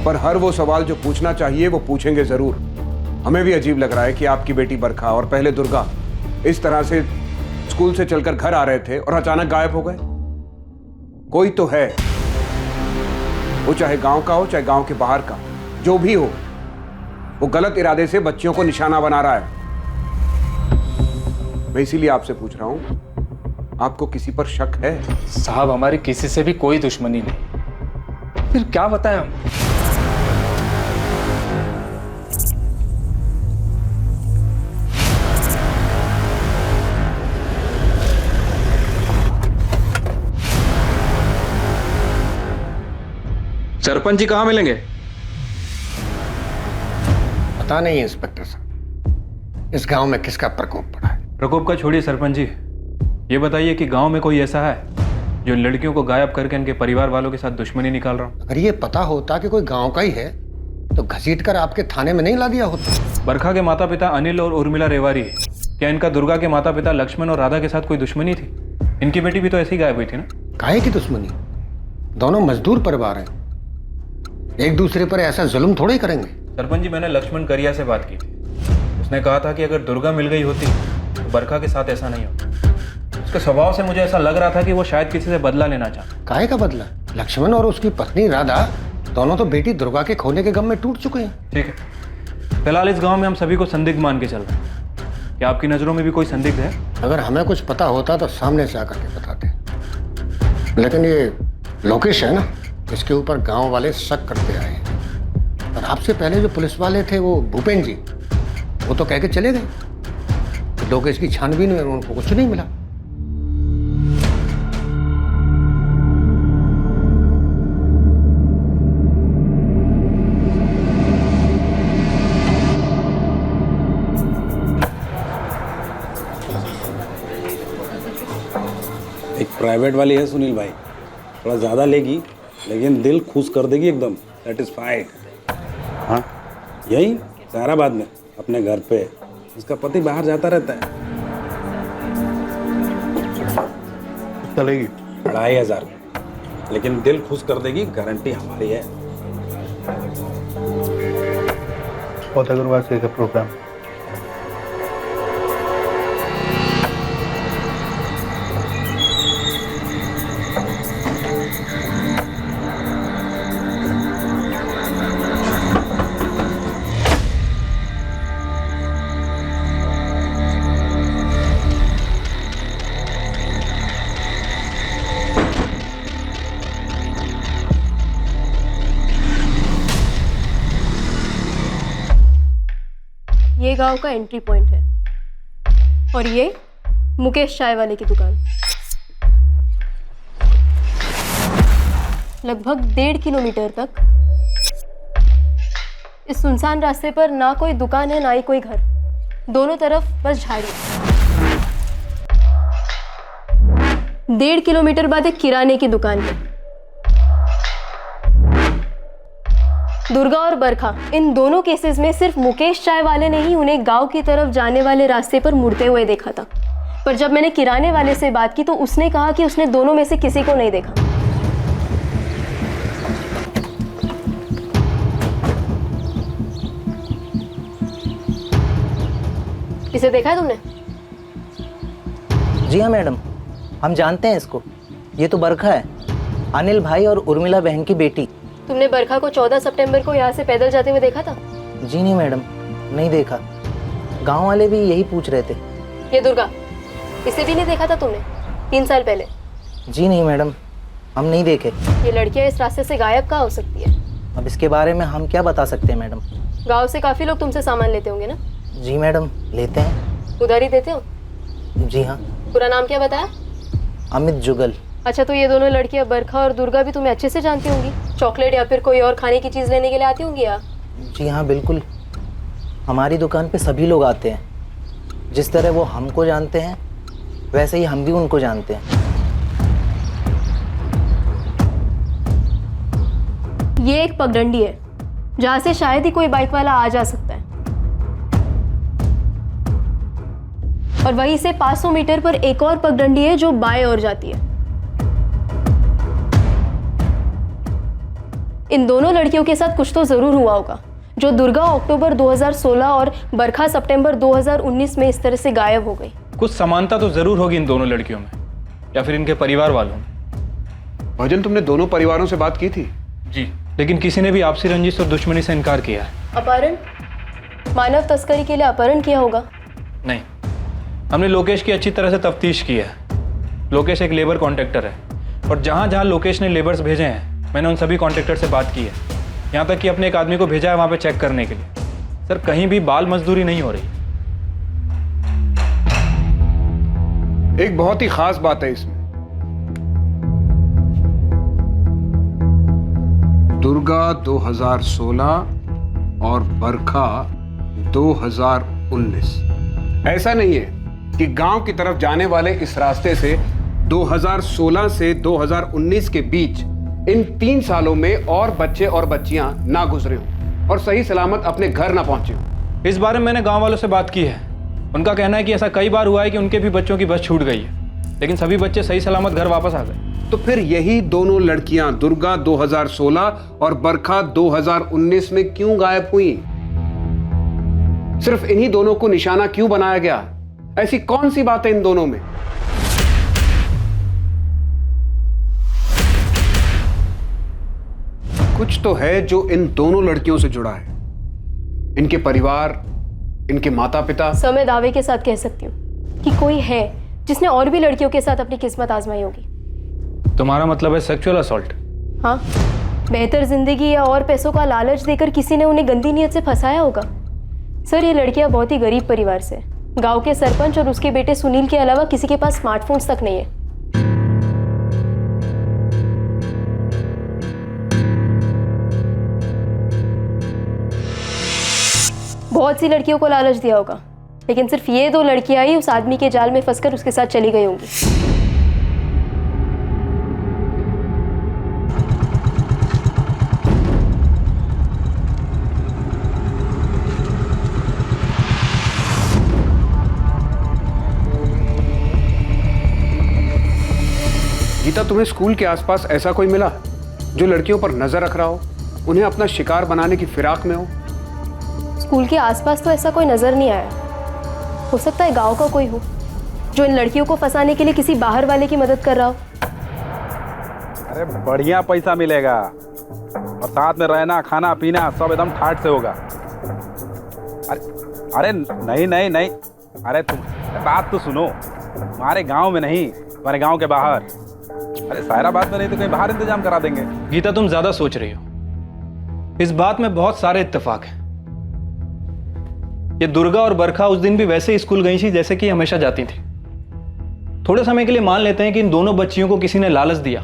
Speaker 18: पर हर वो सवाल जो पूछना चाहिए वो पूछेंगे जरूर। हमें भी अजीब लग रहा है कि आपकी बेटी बरखा और पहले दुर्गा इस तरह से स्कूल से चलकर घर आ रहे थे और अचानक गायब हो गए। कोई तो है, वो चाहे गांव का हो चाहे गांव के बाहर का, जो भी हो, वो गलत इरादे से बच्चियों को निशाना बना रहा है। मैं इसीलिए आपसे पूछ रहा हूं, आपको किसी पर शक है?
Speaker 12: साहब, हमारी किसी से भी कोई दुश्मनी नहीं, फिर क्या बताएं हम?
Speaker 13: सरपंच जी कहाँ मिलेंगे?
Speaker 10: पता नहीं इंस्पेक्टर साहब, इस गांव में किसका प्रकोप पड़ा है।
Speaker 12: प्रकोप का छोड़िए सरपंच जी, ये बताइए कि गांव में कोई ऐसा है जो लड़कियों को गायब करके इनके परिवार वालों के साथ दुश्मनी निकाल रहा हो?
Speaker 10: अगर ये पता होता कि कोई गांव का ही है तो घसीट कर आपके थाने में नहीं ला दिया होता।
Speaker 12: बरखा के माता पिता अनिल और उर्मिला रेवारी है, क्या इनका दुर्गा के माता पिता लक्ष्मण और राधा के साथ कोई दुश्मनी थी? इनकी बेटी भी तो ऐसी गायब हुई थी ना।
Speaker 10: काहे की दुश्मनी? दोनों मजदूर परिवार हैं, एक दूसरे पर ऐसा जुल्म थोड़े ही करेंगे।
Speaker 12: सरपंच जी, मैंने लक्ष्मण करिया से बात की थी, उसने कहा था कि अगर दुर्गा मिल गई होती तो बरखा के साथ ऐसा नहीं होता। उसके स्वभाव से मुझे ऐसा लग रहा था कि वो शायद किसी से बदला लेना चाहता।
Speaker 10: काहे का बदला? लक्ष्मण और उसकी पत्नी राधा दोनों तो बेटी दुर्गा के खोने के गम में टूट चुके हैं।
Speaker 12: ठीक है, फिलहाल इस गांव में हम सभी को संदिग्ध मान के चल रहे हैं। क्या आपकी नजरों में भी कोई संदिग्ध है?
Speaker 10: अगर हमें कुछ पता होता तो सामने से आकर के बताते, लेकिन ये लोकेश है ना, इसके ऊपर गांव वाले शक करते आए हैं। और आपसे पहले जो पुलिस वाले थे वो भूपेन जी, वो तो कह के चले गए। लोकेश की छानबीन में उनको कुछ नहीं मिला।
Speaker 4: एक प्राइवेट वाली है सुनील भाई, थोड़ा ज़्यादा लेगी लेकिन दिल खुश कर देगी एकदम, सेटिस्फाइड। हाँ, यही सहाराबाद में अपने घर पे। इसका पति बाहर जाता रहता है।
Speaker 9: चलेगी
Speaker 4: 2500। लेकिन दिल खुश कर देगी, गारंटी हमारी है।
Speaker 6: बहुत अग्रवाल से का प्रोग्राम।
Speaker 2: ये गांव का एंट्री पॉइंट है और ये मुकेश चाय वाले की दुकान। लगभग 1.5 किलोमीटर तक इस सुनसान रास्ते पर ना कोई दुकान है ना ही कोई घर, दोनों तरफ बस झाड़ी। 1.5 किलोमीटर बाद एक किराने की दुकान है। दुर्गा और बरखा, इन दोनों केसेस में सिर्फ मुकेश चाय वाले ने ही उन्हें गांव की तरफ जाने वाले रास्ते पर मुड़ते हुए देखा था। पर जब मैंने किराने वाले से बात की तो उसने कहा कि उसने दोनों में से किसी को नहीं देखा। इसे देखा है तुमने?
Speaker 1: जी हाँ मैडम, हम जानते हैं इसको। ये तो बरखा है, अनिल भाई और उर्मिला बहन की बेटी।
Speaker 2: तुमने बरखा को 14 सितंबर को यहाँ से पैदल जाते हुए देखा था?
Speaker 1: जी नहीं मैडम, नहीं देखा। गांव वाले भी यही पूछ रहे थे।
Speaker 2: ये दुर्गा, इसे भी नहीं देखा था तुमने 3 साल पहले?
Speaker 1: जी नहीं मैडम, हम नहीं देखे।
Speaker 2: ये लड़कियाँ इस रास्ते से गायब कहाँ हो सकती है?
Speaker 1: अब इसके बारे में हम क्या बता सकते हैं मैडम।
Speaker 2: गाँव से काफी लोग तुमसे सामान लेते होंगे ना?
Speaker 1: जी मैडम, लेते हैं।
Speaker 2: उधारी देते हो?
Speaker 1: जी हाँ।
Speaker 2: पूरा नाम क्या बताया?
Speaker 1: अमित जुगल।
Speaker 2: अच्छा, तो ये दोनों लड़कियां बरखा और दुर्गा भी तुम्हें अच्छे से जानती होंगी? चॉकलेट या फिर कोई और खाने की चीज़ लेने के लिए आती होंगी यहाँ?
Speaker 1: जी हाँ बिल्कुल, हमारी दुकान पे सभी लोग आते हैं। जिस तरह वो हमको जानते हैं वैसे ही हम भी उनको जानते हैं।
Speaker 2: ये एक पगडंडी है जहाँ से शायद ही कोई बाइक वाला आ जा सकता है, और वहीं से 500 मीटर पर एक और पगडंडी है जो बाएं ओर जाती है। इन दोनों लड़कियों के साथ कुछ तो जरूर हुआ होगा जो दुर्गा अक्टूबर 2016 और बरखा सितंबर 2019 में इस तरह से गायब हो गई।
Speaker 12: कुछ समानता तो जरूर होगी इन दोनों लड़कियों में, या फिर इनके परिवार वालों में।
Speaker 18: भजन, तुमने दोनों परिवारों से बात की थी?
Speaker 12: जी, लेकिन किसी ने भी आपसी रंजिश और दुश्मनी से इनकार किया है।
Speaker 2: अपहरण, मानव तस्करी के लिए अपहरण किया होगा?
Speaker 12: नहीं, हमने लोकेश की अच्छी तरह से तफ्तीश की है। लोकेश एक लेबर कॉन्ट्रैक्टर है और जहाँ जहाँ लोकेश ने लेबर्स भेजे हैं मैंने उन सभी कॉन्ट्रैक्टर से बात की है। यहाँ तक कि अपने एक आदमी को भेजा है वहाँ पे चेक करने के लिए। सर, कहीं भी बाल मजदूरी नहीं हो रही।
Speaker 18: एक बहुत ही खास बात है इसमें। दुर्गा 2016 और बरखा 2019। ऐसा नहीं है कि गांव की तरफ जाने वाले इस रास्ते से 2016 से 2019 के बीच इन 3 सालों में और बच्चे और बच्चियां ना गुजरे हों और सही सलामत अपने घर ना पहुंचे हों।
Speaker 12: इस बारे में मैंने गांव वालों से बात की है। उनका कहना है कि ऐसा कई बार हुआ है कि उनके भी बच्चों की बस छूट गई है, लेकिन सभी बच्चे सही सलामत घर वापस आ गए।
Speaker 18: तो फिर यही दोनों लड़कियां दुर्गा 2016 और बरखा 2019 में क्यों गायब हुई? सिर्फ इन्हीं दोनों को निशाना क्यों बनाया गया? ऐसी कौन सी बात है इन दोनों में? कुछ तो है जो इन दोनों लड़कियों से जुड़ा है। इनके परिवार, इनके माता पिता।
Speaker 2: मैं दावे के साथ कह सकती हूँ कि कोई है जिसने और भी लड़कियों के साथ अपनी किस्मत आजमाई होगी।
Speaker 12: तुम्हारा मतलब है सेक्सुअल असॉल्ट?
Speaker 2: हाँ, बेहतर जिंदगी या और पैसों का लालच देकर किसी ने उन्हें गंदी नीयत से फंसाया होगा। सर, ये लड़कियां बहुत ही गरीब परिवार से, गांव के सरपंच और उसके बेटे सुनील के अलावा किसी के पास स्मार्टफोन्स तक नहीं है। बहुत सी लड़कियों को लालच दिया होगा, लेकिन सिर्फ ये 2 लड़कियां ही उस आदमी के जाल में फंसकर उसके साथ चली गई होंगी।
Speaker 18: गीता, तुम्हें स्कूल के आसपास ऐसा कोई मिला जो लड़कियों पर नजर रख रहा हो, उन्हें अपना शिकार बनाने की फिराक में हो?
Speaker 2: स्कूल के आसपास तो ऐसा कोई नजर नहीं आया। हो सकता है गांव का कोई हो जो इन लड़कियों को फंसाने के लिए किसी बाहर वाले की मदद कर रहा हो।
Speaker 4: अरे बढ़िया पैसा मिलेगा और साथ में रहना खाना पीना सब एकदम ठाट से होगा। अरे नहीं नहीं नहीं, अरे तुम बात तो सुनो, हमारे गांव में नहीं, हमारे गांव के बाहर। अरे सायराबाद में नहीं तो कहीं बाहर इंतजाम करा देंगे।
Speaker 12: गीता, तुम ज्यादा सोच रही हो। इस बात में बहुत सारे इत्तेफाक हैं। ये दुर्गा और बरखा उस दिन भी वैसे ही स्कूल गई थी जैसे कि हमेशा जाती थी। थोड़े समय के लिए मान लेते हैं कि इन दोनों बच्चियों को किसी ने लालच दिया,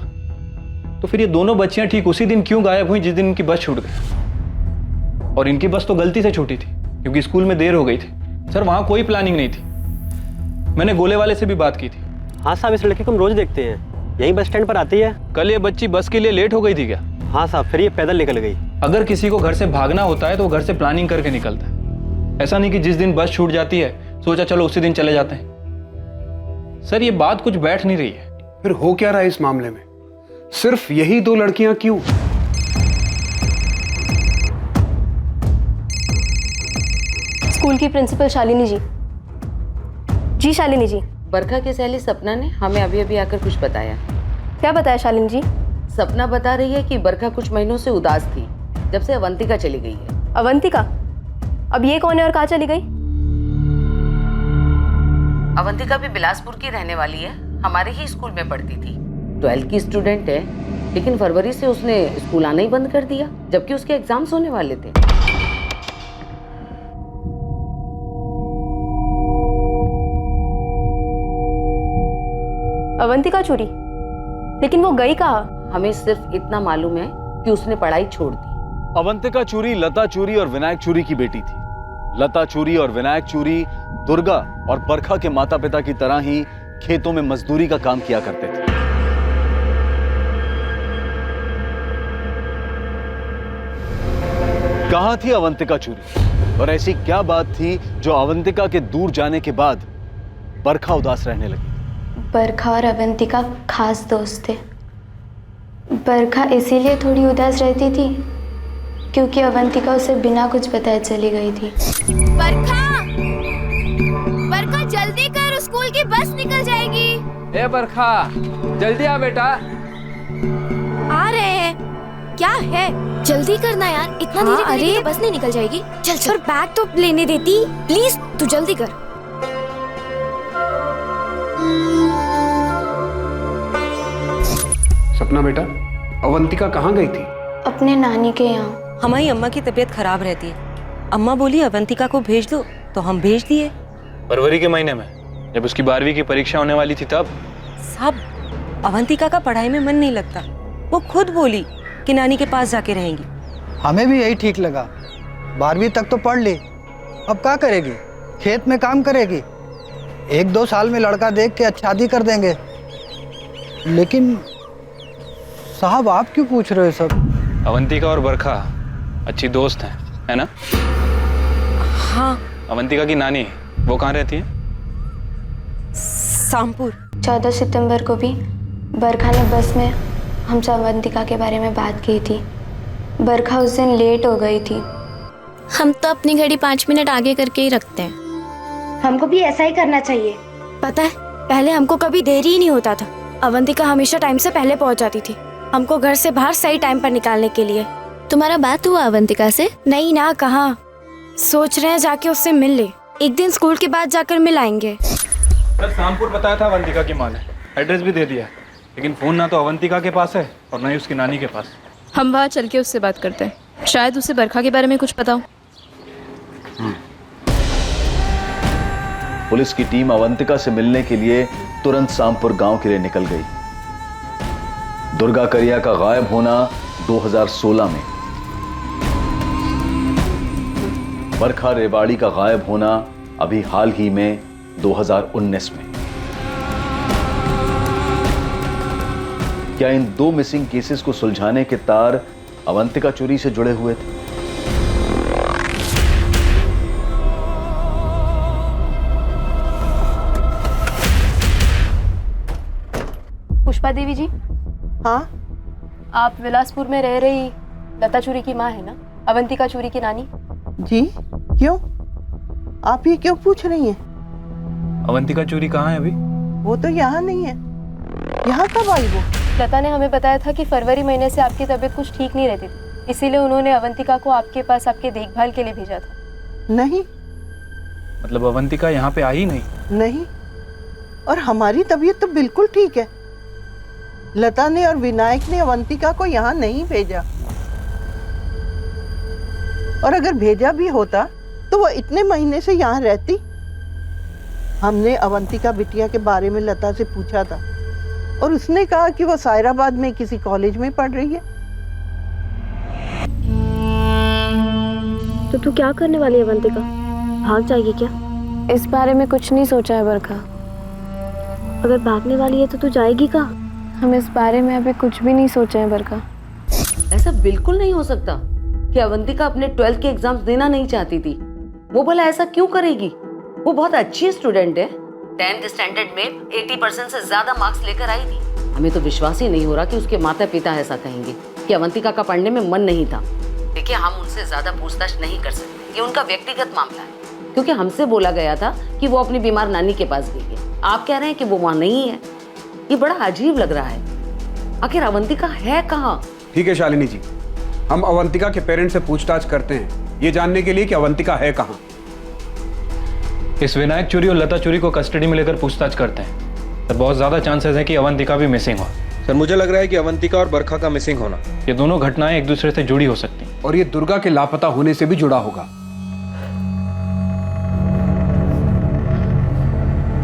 Speaker 12: तो फिर ये दोनों बच्चियां ठीक उसी दिन क्यों गायब हुई जिस दिन इनकी बस छूट गई? और इनकी बस तो गलती से छूटी थी क्योंकि स्कूल में देर हो गई थी। सर, वहां कोई प्लानिंग नहीं थी। मैंने गोले वाले से भी बात की थी।
Speaker 16: हाँ साहब, इस लड़की को हम रोज देखते हैं, यही बस स्टैंड पर आती है।
Speaker 12: कल ये बच्ची बस के लिए लेट हो गई थी क्या?
Speaker 16: हाँ साहब, फिर ये पैदल निकल गई।
Speaker 12: अगर किसी को घर से भागना होता है तो वो घर से प्लानिंग करके निकलता है। ऐसा नहीं कि जिस दिन बस छूट जाती है सोचा चलो उसी दिन चले जाते हैं। सर, ये बात कुछ बैठ नहीं रही है।
Speaker 18: फिर हो क्या रहा है इस मामले में? सिर्फ यही 2 लड़कियां क्यों?
Speaker 2: स्कूल की प्रिंसिपल शालिनी जी। जी शालिनी जी।
Speaker 8: बरखा की सहेली सपना ने हमें अभी अभी आकर कुछ बताया।
Speaker 2: क्या बताया शालिनी जी?
Speaker 8: सपना बता रही है कि बरखा कुछ महीनों से उदास थी जब से अवंतिका चली गई है।
Speaker 2: अवंतिका? अब ये कौन है और कहाँ चली गई?
Speaker 8: अवंतिका भी बिलासपुर की रहने वाली है, हमारे ही स्कूल में पढ़ती थी। 12th की स्टूडेंट है, लेकिन फरवरी से उसने स्कूल आना ही बंद कर दिया जबकि उसके एग्जाम्स होने वाले थे।
Speaker 2: अवंतिका चोरी? लेकिन वो गई कहाँ?
Speaker 8: हमें सिर्फ इतना मालूम है कि उसने पढ़ाई छोड़ दी।
Speaker 5: अवंतिका चूरी लता चूरी और विनायक चूरी की बेटी थी। लता चूरी और विनायक चूरी दुर्गा और बरखा के माता पिता की तरह ही खेतों में मजदूरी का काम किया करते थे। कहां थी अवंतिका चूरी और ऐसी क्या बात थी जो अवंतिका के दूर जाने के बाद बरखा उदास रहने लगी?
Speaker 3: बरखा और अवंतिका खास दोस्त थे। बरखा इसीलिए थोड़ी उदास रहती थी क्योंकि अवंतिका उसे बिना कुछ बताए चली गई थी।
Speaker 19: बरखा, बरखा जल्दी कर, स्कूल की बस निकल जाएगी।
Speaker 12: ए बरखा, जल्दी आ बेटा।
Speaker 19: आ रहे हैं। क्या है? जल्दी करना यार, इतना धीरे करेगी तो बस नहीं निकल जाएगी। चल चल। पर बैग तो लेने देती, प्लीज तू जल्दी कर।
Speaker 18: सपना बेटा, अवंतिका कहाँ गई थी?
Speaker 3: अपने नानी के यहाँ।
Speaker 20: हमारी अम्मा की तबीयत खराब रहती है। अम्मा बोली अवंतिका को भेज दो, तो हम भेज दिए।
Speaker 12: फरवरी के महीने में जब उसकी 12वीं की परीक्षा होने वाली थी तब?
Speaker 20: साहब, अवंतिका का पढ़ाई में मन नहीं लगता। वो खुद बोली कि नानी के पास जाके रहेंगी।
Speaker 21: हमें भी यही ठीक लगा। 12वीं तक तो पढ़ ली, अब क्या करेगी? खेत में काम करेगी। 1-2 साल में लड़का देख के शादी कर देंगे। लेकिन साहब, आप क्यों पूछ रहे हो सब?
Speaker 12: अवंतिका और बरखा अच्छी दोस्त हैं, है ना?
Speaker 20: हाँ।
Speaker 12: अवंतिका की नानी वो कहाँ रहती है?
Speaker 20: सामपुर।
Speaker 3: 14 सितंबर को भी बरखा ने बस में हमसे अवंतिका के बारे में बात की थी। बरखा उस दिन लेट हो गई थी।
Speaker 19: हम तो अपनी घड़ी 5 मिनट आगे करके ही रखते हैं।
Speaker 3: हमको भी ऐसा ही करना चाहिए।
Speaker 19: पता है, पहले हमको कभी देरी ही नहीं होता था। अवंतिका हमेशा टाइम से पहले पहुंच जाती थी, हमको घर से बाहर सही टाइम पर निकालने के लिए। तुम्हारा बात हुआ अवंतिका से? नहीं ना, कहाँ। सोच रहे हैं जाके उससे मिल ले। एक दिन स्कूल के बाद जाकर मिल आएंगे।
Speaker 12: कल शामपुर बताया था अवंतिका की माँ ने, एड्रेस भी दे दिया, लेकिन फोन ना तो अवंतिका के पास है और ना ही उसकी नानी के पास।
Speaker 2: हम वहाँ चल के उससे बात करते हैं, शायद उसे बरखा के बारे में कुछ पता हो।
Speaker 5: पुलिस की टीम अवंतिका से मिलने के लिए तुरंत सामपुर गांव के लिए निकल गई। दुर्गा करिया का गायब होना 2016 में, बरखा रेवाड़ी का गायब होना अभी हाल ही में 2019 में। क्या इन 2 मिसिंग केसेस को सुलझाने के तार अवंतिका चोरी से जुड़े हुए थे?
Speaker 20: पुष्पा
Speaker 2: पुष्पा देवी जी।
Speaker 7: हाँ,
Speaker 2: आप विलासपुर में रह रही लता चूरी की माँ है ना, अवंतिका चूरी की नानी?
Speaker 7: जी, क्यों? आप ये क्यों पूछ रही हैं?
Speaker 12: अवंतिका चूरी कहाँ है अभी?
Speaker 7: वो तो यहाँ नहीं है। यहाँ कब आई वो?
Speaker 2: लता ने हमें बताया था कि फरवरी महीने से आपकी तबीयत कुछ ठीक नहीं रहती थी, इसीलिए उन्होंने अवंतिका को आपके पास आपके देखभाल के लिए भेजा था।
Speaker 7: नहीं।
Speaker 12: मतलब अवंतिका यहाँ पे आई नहीं?
Speaker 7: नहीं, और हमारी तबीयत तो बिल्कुल ठीक है। लता ने और विनायक ने अवंतिका को यहाँ नहीं भेजा, और अगर भेजा भी होता तो वो इतने महीने से यहाँ रहती। हमने अवंतिका बिटिया के बारे में लता से पूछा था और उसने कहा कि वो सायराबाद में किसी कॉलेज में पढ़ रही है।
Speaker 19: तो तू क्या करने वाली है अवंतिका? भाग जाएगी क्या? इस बारे में कुछ नहीं सोचा है बरखा। अगर भागने वाली है तो तू जाएगी कहाँ? हम इस बारे में अभी कुछ भी नहीं सोचे हैं बरखा।
Speaker 8: ऐसा बिल्कुल नहीं हो सकता कि अवंतिका अपने 12th के एग्जाम्स देना नहीं चाहती थी। वो भला ऐसा क्यों करेगी? वो बहुत अच्छी स्टूडेंट है। 10th स्टैंडर्ड में 80% से ज्यादा मार्क्स लेकर आई थी। हमें तो विश्वास ही नहीं हो रहा कि उसके माता पिता ऐसा कहेंगे कि अवंतिका का पढ़ने में मन नहीं था। देखिए, हम उनसे ज्यादा पूछताछ नहीं कर सकते, ये उनका व्यक्तिगत मामला है। क्योंकि हमसे बोला गया था कि वो अपनी बीमार नानी के पास गई है। आप कह रहे हैं कि वो वहाँ नहीं है। ये बड़ा अजीब लग रहा है। आखिर अवंतिका है कहाँ?
Speaker 18: ठीक है शालिनी जी, हम अवंतिका के पेरेंट्स से पूछताछ करते हैं, ये जानने के लिए कि अवंतिका है कहाँ।
Speaker 12: इस विनायक चूरी और लता चूरी को कस्टडी में लेकर पूछताछ करते हैं। तो बहुत ज्यादा चांसेस है कि अवंतिका भी मिसिंग हो।
Speaker 11: सर, मुझे लग रहा है कि अवंतिका और बरखा का मिसिंग होना,
Speaker 12: ये दोनों घटनाएं एक दूसरे से जुड़ी हो सकती हैं।
Speaker 18: और ये दुर्गा के लापता होने से भी जुड़ा होगा।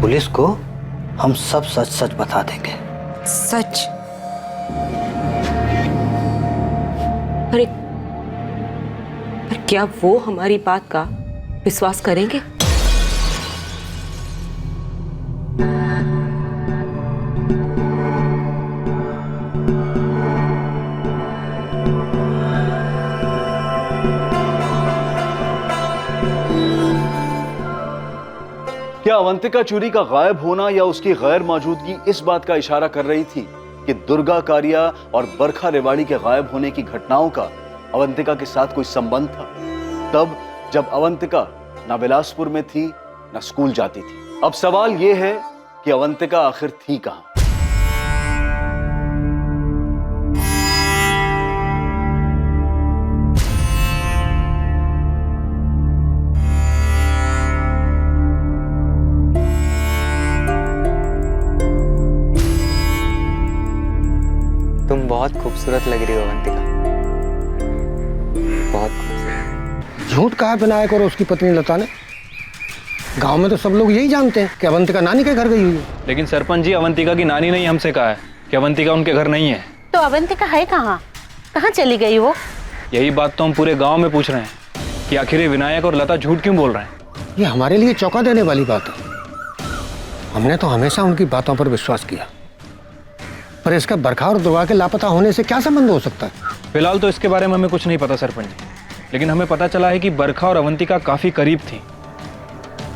Speaker 21: पुलिस को हम सब सच सच बता देंगे।
Speaker 20: सच? अरे, पर क्या वो हमारी बात का विश्वास करेंगे?
Speaker 5: क्या अवंतिका चूरी का गायब होना या उसकी गैर मौजूदगी इस बात का इशारा कर रही थी कि दुर्गा कारिया और बरखा रेवाड़ी के गायब होने की घटनाओं का अवंतिका के साथ कोई संबंध था? तब जब अवंतिका ना बिलासपुर में थी ना स्कूल जाती थी। अब सवाल यह है कि अवंतिका आखिर थी कहां?
Speaker 22: तुम बहुत खूबसूरत लग रही हो अवंतिका, बहुत खूबसूरत।
Speaker 10: झूठ कहा विनायक और उसकी पत्नी लता ने? गांव में तो सब लोग यही जानते हैं कि अवंतिका नानी के घर गई हुई है।
Speaker 12: लेकिन सरपंच जी, अवंतिका की नानी ने ही हमसे कहा है कि अवंतिका उनके घर नहीं है।
Speaker 20: तो अवंतिका है कहाँ? कहाँ चली गई वो?
Speaker 12: यही बात तो हम पूरे गांव में पूछ रहे हैं कि आखिर विनायक और लता झूठ क्यों बोल रहे हैं।
Speaker 10: ये हमारे लिए चौंका देने वाली बात है। हमने तो हमेशा उनकी बातों पर विश्वास किया, पर इसका बरखा और दुर्गा के लापता होने से क्या संबंध हो सकता है?
Speaker 12: फिलहाल तो इसके बारे में हमें कुछ नहीं पता सरपंच जी, लेकिन हमें पता चला है कि बरखा और अवंतिका काफी करीब थी।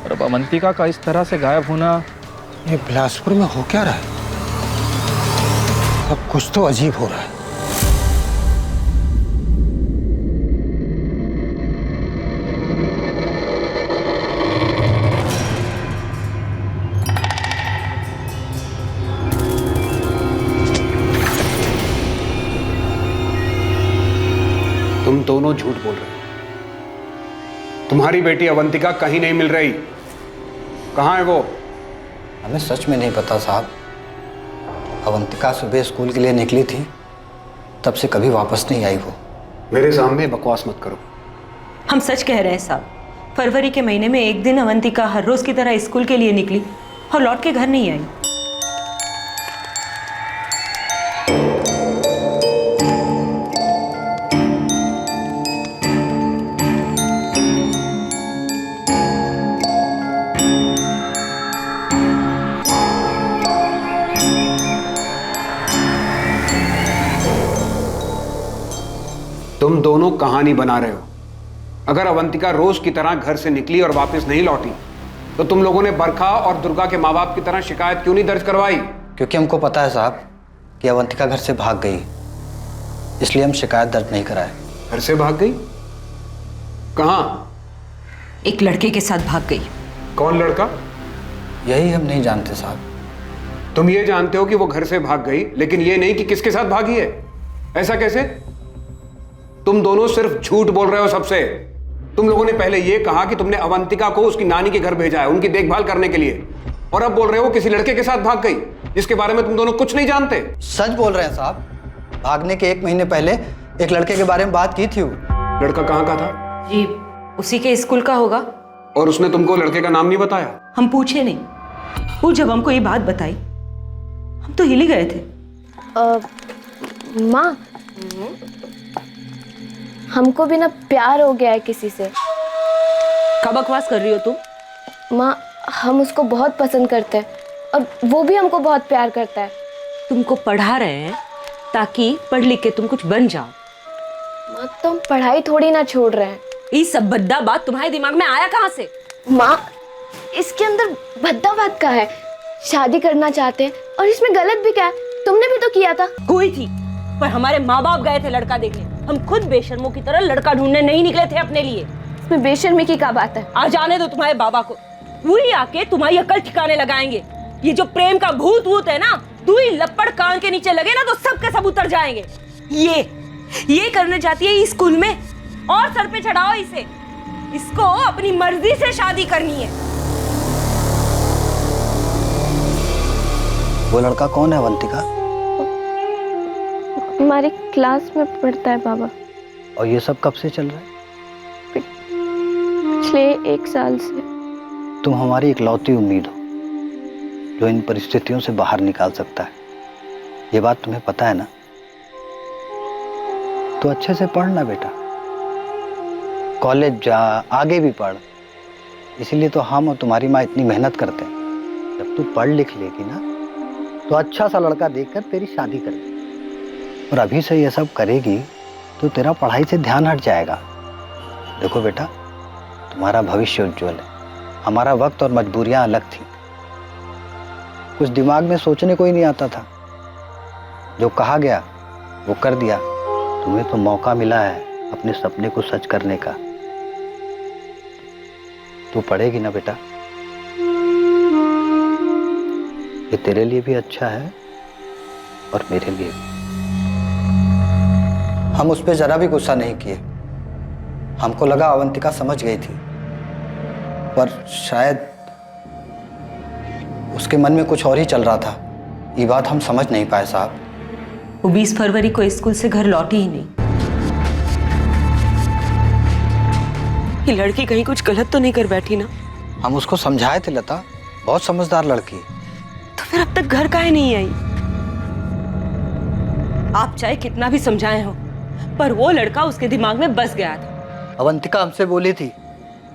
Speaker 12: और अब अवंतिका का इस तरह से गायब होना,
Speaker 10: ये बिलासपुर में हो क्या रहा है? अब कुछ तो अजीब हो रहा है।
Speaker 18: तुम दोनों झूठ बोल रहे हो। तुम्हारी बेटी अवंतिका कहीं नहीं मिल रही। कहाँ है वो?
Speaker 21: हमें सच में नहीं पता साहब। अवंतिका सुबह स्कूल के लिए निकली थी, तब से कभी वापस नहीं आई वो।
Speaker 18: मेरे सामने बकवास मत करो।
Speaker 20: हम सच कह रहे हैं साहब। फरवरी के महीने में एक दिन अवंतिका हर रोज की तरह स्कूल के लिए निकली और लौट के घर नहीं आई।
Speaker 18: तुम दोनों कहानी बना रहे हो। अगर अवंतिका रोज की तरह घर से निकली और वापस नहीं लौटी, तो तुम लोगों ने बरखा और दुर्गा के माँ बाप की तरह शिकायत क्यों नहीं दर्ज करवाई?
Speaker 21: क्योंकि हमको पता है साहब कि अवंतिका घर से भाग गई, इसलिए हम शिकायत दर्ज नहीं कराए।
Speaker 18: घर से भाग गई? कहाँ?
Speaker 20: एक लड़के के साथ भाग गई।
Speaker 18: कौन लड़का?
Speaker 21: यही हम नहीं जानते साहब।
Speaker 18: तुम ये जानते हो कि वो घर से भाग गई, लेकिन ये नहीं कि किसके साथ भागी है। ऐसा कैसे? तुम दोनों सिर्फ झूठ बोल रहे हो सबसे। तुम लोगों ने पहले ये कहा कि तुमने अवंतिका को उसकी नानी के घर भेजा है उनकी देखभाल करने के लिए, और अब बोल रहे हो किसी लड़के के साथ भाग गई जिसके बारे में तुम दोनों कुछ नहीं जानते।
Speaker 21: सच बोल रहे हैं साहब। भागने के 1 महीने पहले एक लड़के के बारे में बात की थी। वो
Speaker 18: लड़का कहाँ का था?
Speaker 20: जी उसी के स्कूल का होगा।
Speaker 18: और उसने तुमको लड़के का नाम नहीं बताया?
Speaker 20: हम पूछे नहीं, वो जब हमको ये बात बताई हम तो हिल ही गए थे।
Speaker 3: माँ, हमको भी ना प्यार हो गया है किसी से।
Speaker 20: कब बकवास कर रही हो तुम?
Speaker 3: माँ, हम उसको बहुत पसंद करते हैं और वो भी हमको बहुत प्यार करता है।
Speaker 20: तुमको पढ़ा रहे हैं ताकि पढ़ लिख के तुम कुछ बन जाओ।
Speaker 3: माँ, तो हम पढ़ाई थोड़ी ना छोड़ रहे हैं।
Speaker 20: ये सब भद्दा बात तुम्हारे दिमाग में आया कहाँ से?
Speaker 3: माँ, इसके अंदर भद्दा बात का है। शादी करना चाहते हैं और इसमें गलत भी क्या है? तुमने भी तो किया था।
Speaker 20: हुई थी, पर हमारे माँ बाप गए थे लड़का देखने। हम खुद बेशर्मों की तरह लड़का ढूंढने नहीं निकले थे अपने लिए।
Speaker 3: इसमें बेशर्मी की क्या बात है?
Speaker 20: आ जाने दो तुम्हारे बाबा को, वही आके तुम्हारी अकल ठिकाने लगाएंगे। ये जो प्रेम का भूत वूत है ना, तू ही लपड़ कान के नीचे लगे ना तो सब के सब उतर जाएंगे। ये करने जाती है इस स्कूल में, और सर पे चढ़ाओ इसे। इसको अपनी मर्जी से शादी करनी है।
Speaker 21: वो लड़का कौन है अवंतिका?
Speaker 3: हमारी क्लास में पढ़ता है बाबा।
Speaker 21: और ये सब कब से चल रहा है?
Speaker 3: पिछले 1 साल से।
Speaker 21: तुम हमारी इकलौती उम्मीद हो जो इन परिस्थितियों से बाहर निकाल सकता है। ये बात तुम्हें पता है ना? तो अच्छे से पढ़ना बेटा, कॉलेज जा, आगे भी पढ़। इसीलिए तो हम और तुम्हारी माँ इतनी मेहनत करते हैं। जब तू पढ़ लिख लेगी ना तो अच्छा सा लड़का देखकर तेरी शादी कर दे। और अभी से ये सब करेगी तो तेरा पढ़ाई से ध्यान हट जाएगा। देखो बेटा, तुम्हारा भविष्य उज्जवल है। हमारा वक्त और मजबूरियां अलग थी। कुछ दिमाग में सोचने को ही नहीं आता था। जो कहा गया वो कर दिया। तुम्हें तो मौका मिला है अपने सपने को सच करने का। तू पढ़ेगी ना बेटा? ये तेरे लिए भी अच्छा है और मेरे लिए भी। हम उस पर जरा भी गुस्सा नहीं किए। हमको लगा अवंतिका समझ गई थी, पर शायद उसके मन में कुछ और ही चल रहा था। ये बात हम समझ नहीं पाए साहब।
Speaker 20: वो 20 फरवरी को स्कूल से घर लौटी ही नहीं। ये लड़की कहीं कुछ गलत तो नहीं कर बैठी ना?
Speaker 21: हम उसको समझाए थे लता, बहुत समझदार लड़की।
Speaker 20: तो फिर अब तक घर काहे नहीं आई? आप चाहे कितना भी समझाए हो, पर वो लड़का उसके दिमाग में बस गया था।
Speaker 21: अवंतिका हमसे बोली थी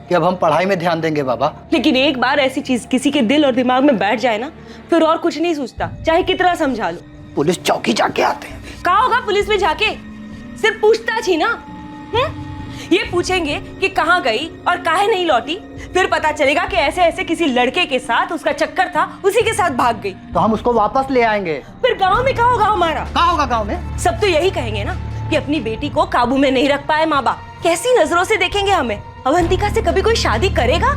Speaker 21: कि अब हम पढ़ाई में ध्यान देंगे बाबा।
Speaker 20: लेकिन एक बार ऐसी चीज किसी के दिल और दिमाग में बैठ जाए ना, फिर और कुछ नहीं सोचता, चाहे कितना समझा लो।
Speaker 21: पुलिस चौकी जाके आते हैं।
Speaker 20: कहा होगा पुलिस में जाके? सिर्फ पूछताछ ही ना। ये पूछेंगे कि कहाँ गई और काहे नहीं लौटी, फिर पता चलेगा कि ऐसे ऐसे किसी लड़के के साथ उसका चक्कर था, उसी के साथ भाग गई।
Speaker 21: तो हम उसको वापस ले आएंगे।
Speaker 20: फिर गांव में क्या होगा हमारा?
Speaker 21: क्या होगा गांव में?
Speaker 20: सब तो यही कहेंगे ना कि अपनी बेटी को काबू में नहीं रख पाए माँ बाप। कैसी नजरों से देखेंगे हमें? अवंतिका से कभी कोई शादी करेगा?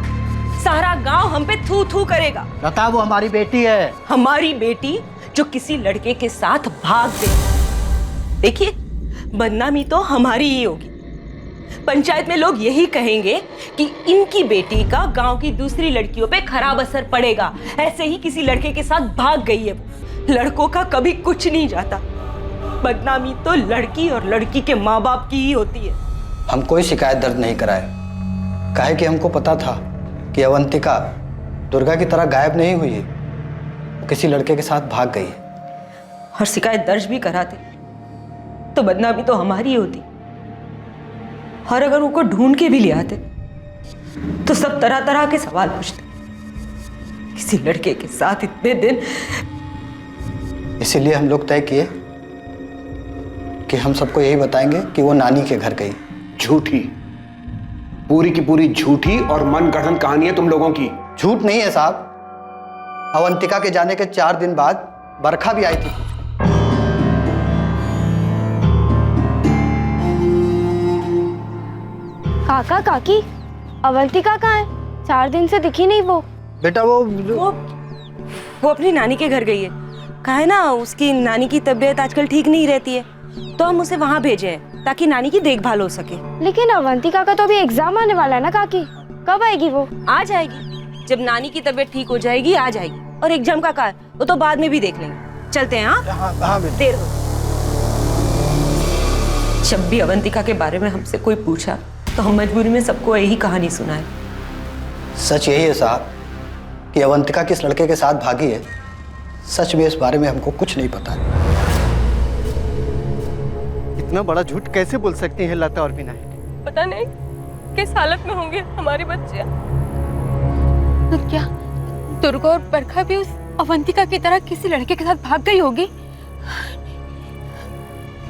Speaker 20: सारा गांव हम पे थू थू करेगा।
Speaker 21: लता, वो हमारी बेटी है।
Speaker 20: हमारी बेटी जो किसी लड़के के साथ भाग गई। देखिए, बदनामी तो हमारी ही होगी। पंचायत में लोग यही कहेंगे कि इनकी बेटी का गांव की दूसरी लड़कियों पे खराब असर पड़ेगा। ऐसे ही किसी लड़के के साथ भाग गई है। लड़कों का कभी कुछ नहीं जाता। बदनामी तो लड़की और लड़की के माँ बाप की ही होती है।
Speaker 21: हम कोई शिकायत दर्ज नहीं कराए, काहे कि हमको पता था कि अवंतिका दुर्गा की तरह गायब नहीं हुई है, किसी लड़के के साथ भाग गई है।
Speaker 20: और शिकायत दर्ज भी कराते तो बदनामी तो हमारी ही होती। और अगर उनको ढूंढ के भी ले आते तो सब तरह तरह के सवाल पूछते। किसी लड़के के साथ इतने दिन।
Speaker 21: इसीलिए हम लोग तय किए कि हम सबको यही बताएंगे कि वो नानी के घर गई।
Speaker 18: झूठी, पूरी की पूरी झूठी और मनगढ़ंत कहानी है तुम लोगों की।
Speaker 21: झूठ नहीं है साहब। अवंतिका के जाने के 4 दिन बाद बरखा भी आई थी।
Speaker 19: काका काकी, अवंतिका कहाँ है? 4 दिन से दिखी नहीं वो।
Speaker 21: बेटा
Speaker 20: वो अपनी नानी के घर गई है। कहा है ना उसकी नानी की तबीयत आजकल ठीक नहीं रहती है, तो हम उसे वहाँ भेजे हैं ताकि नानी की देखभाल हो सके।
Speaker 19: लेकिन अवंतिका का तो अभी एग्जाम आने वाला है ना काकी, कब आएगी वो?
Speaker 20: आ जाएगी, जब नानी की तबीयत ठीक हो जाएगी आ जाएगी। और एग्जाम का कार्य वो तो बाद में भी देख लेंगे। चलते हैं। हाँ देर हो। जब भी अवंतिका के बारे में हमसे कोई पूछा तो हम मजबूरी में सबको यही कहानी सुनाए।
Speaker 21: सच यही है साहब कि अवंतिका किस लड़के के साथ भागी है। सच में इस बारे में हमको कुछ नहीं पता है।
Speaker 1: इतना बड़ा झूठ कैसे बोल सकती हैं लता और विनायक?
Speaker 14: पता नहीं किस हालत में होंगे हमारे बच्चे। तो क्या दुर्गा और बरखा भी उस अवंतिका की तरह किसी लड़के के साथ भाग गई होगी?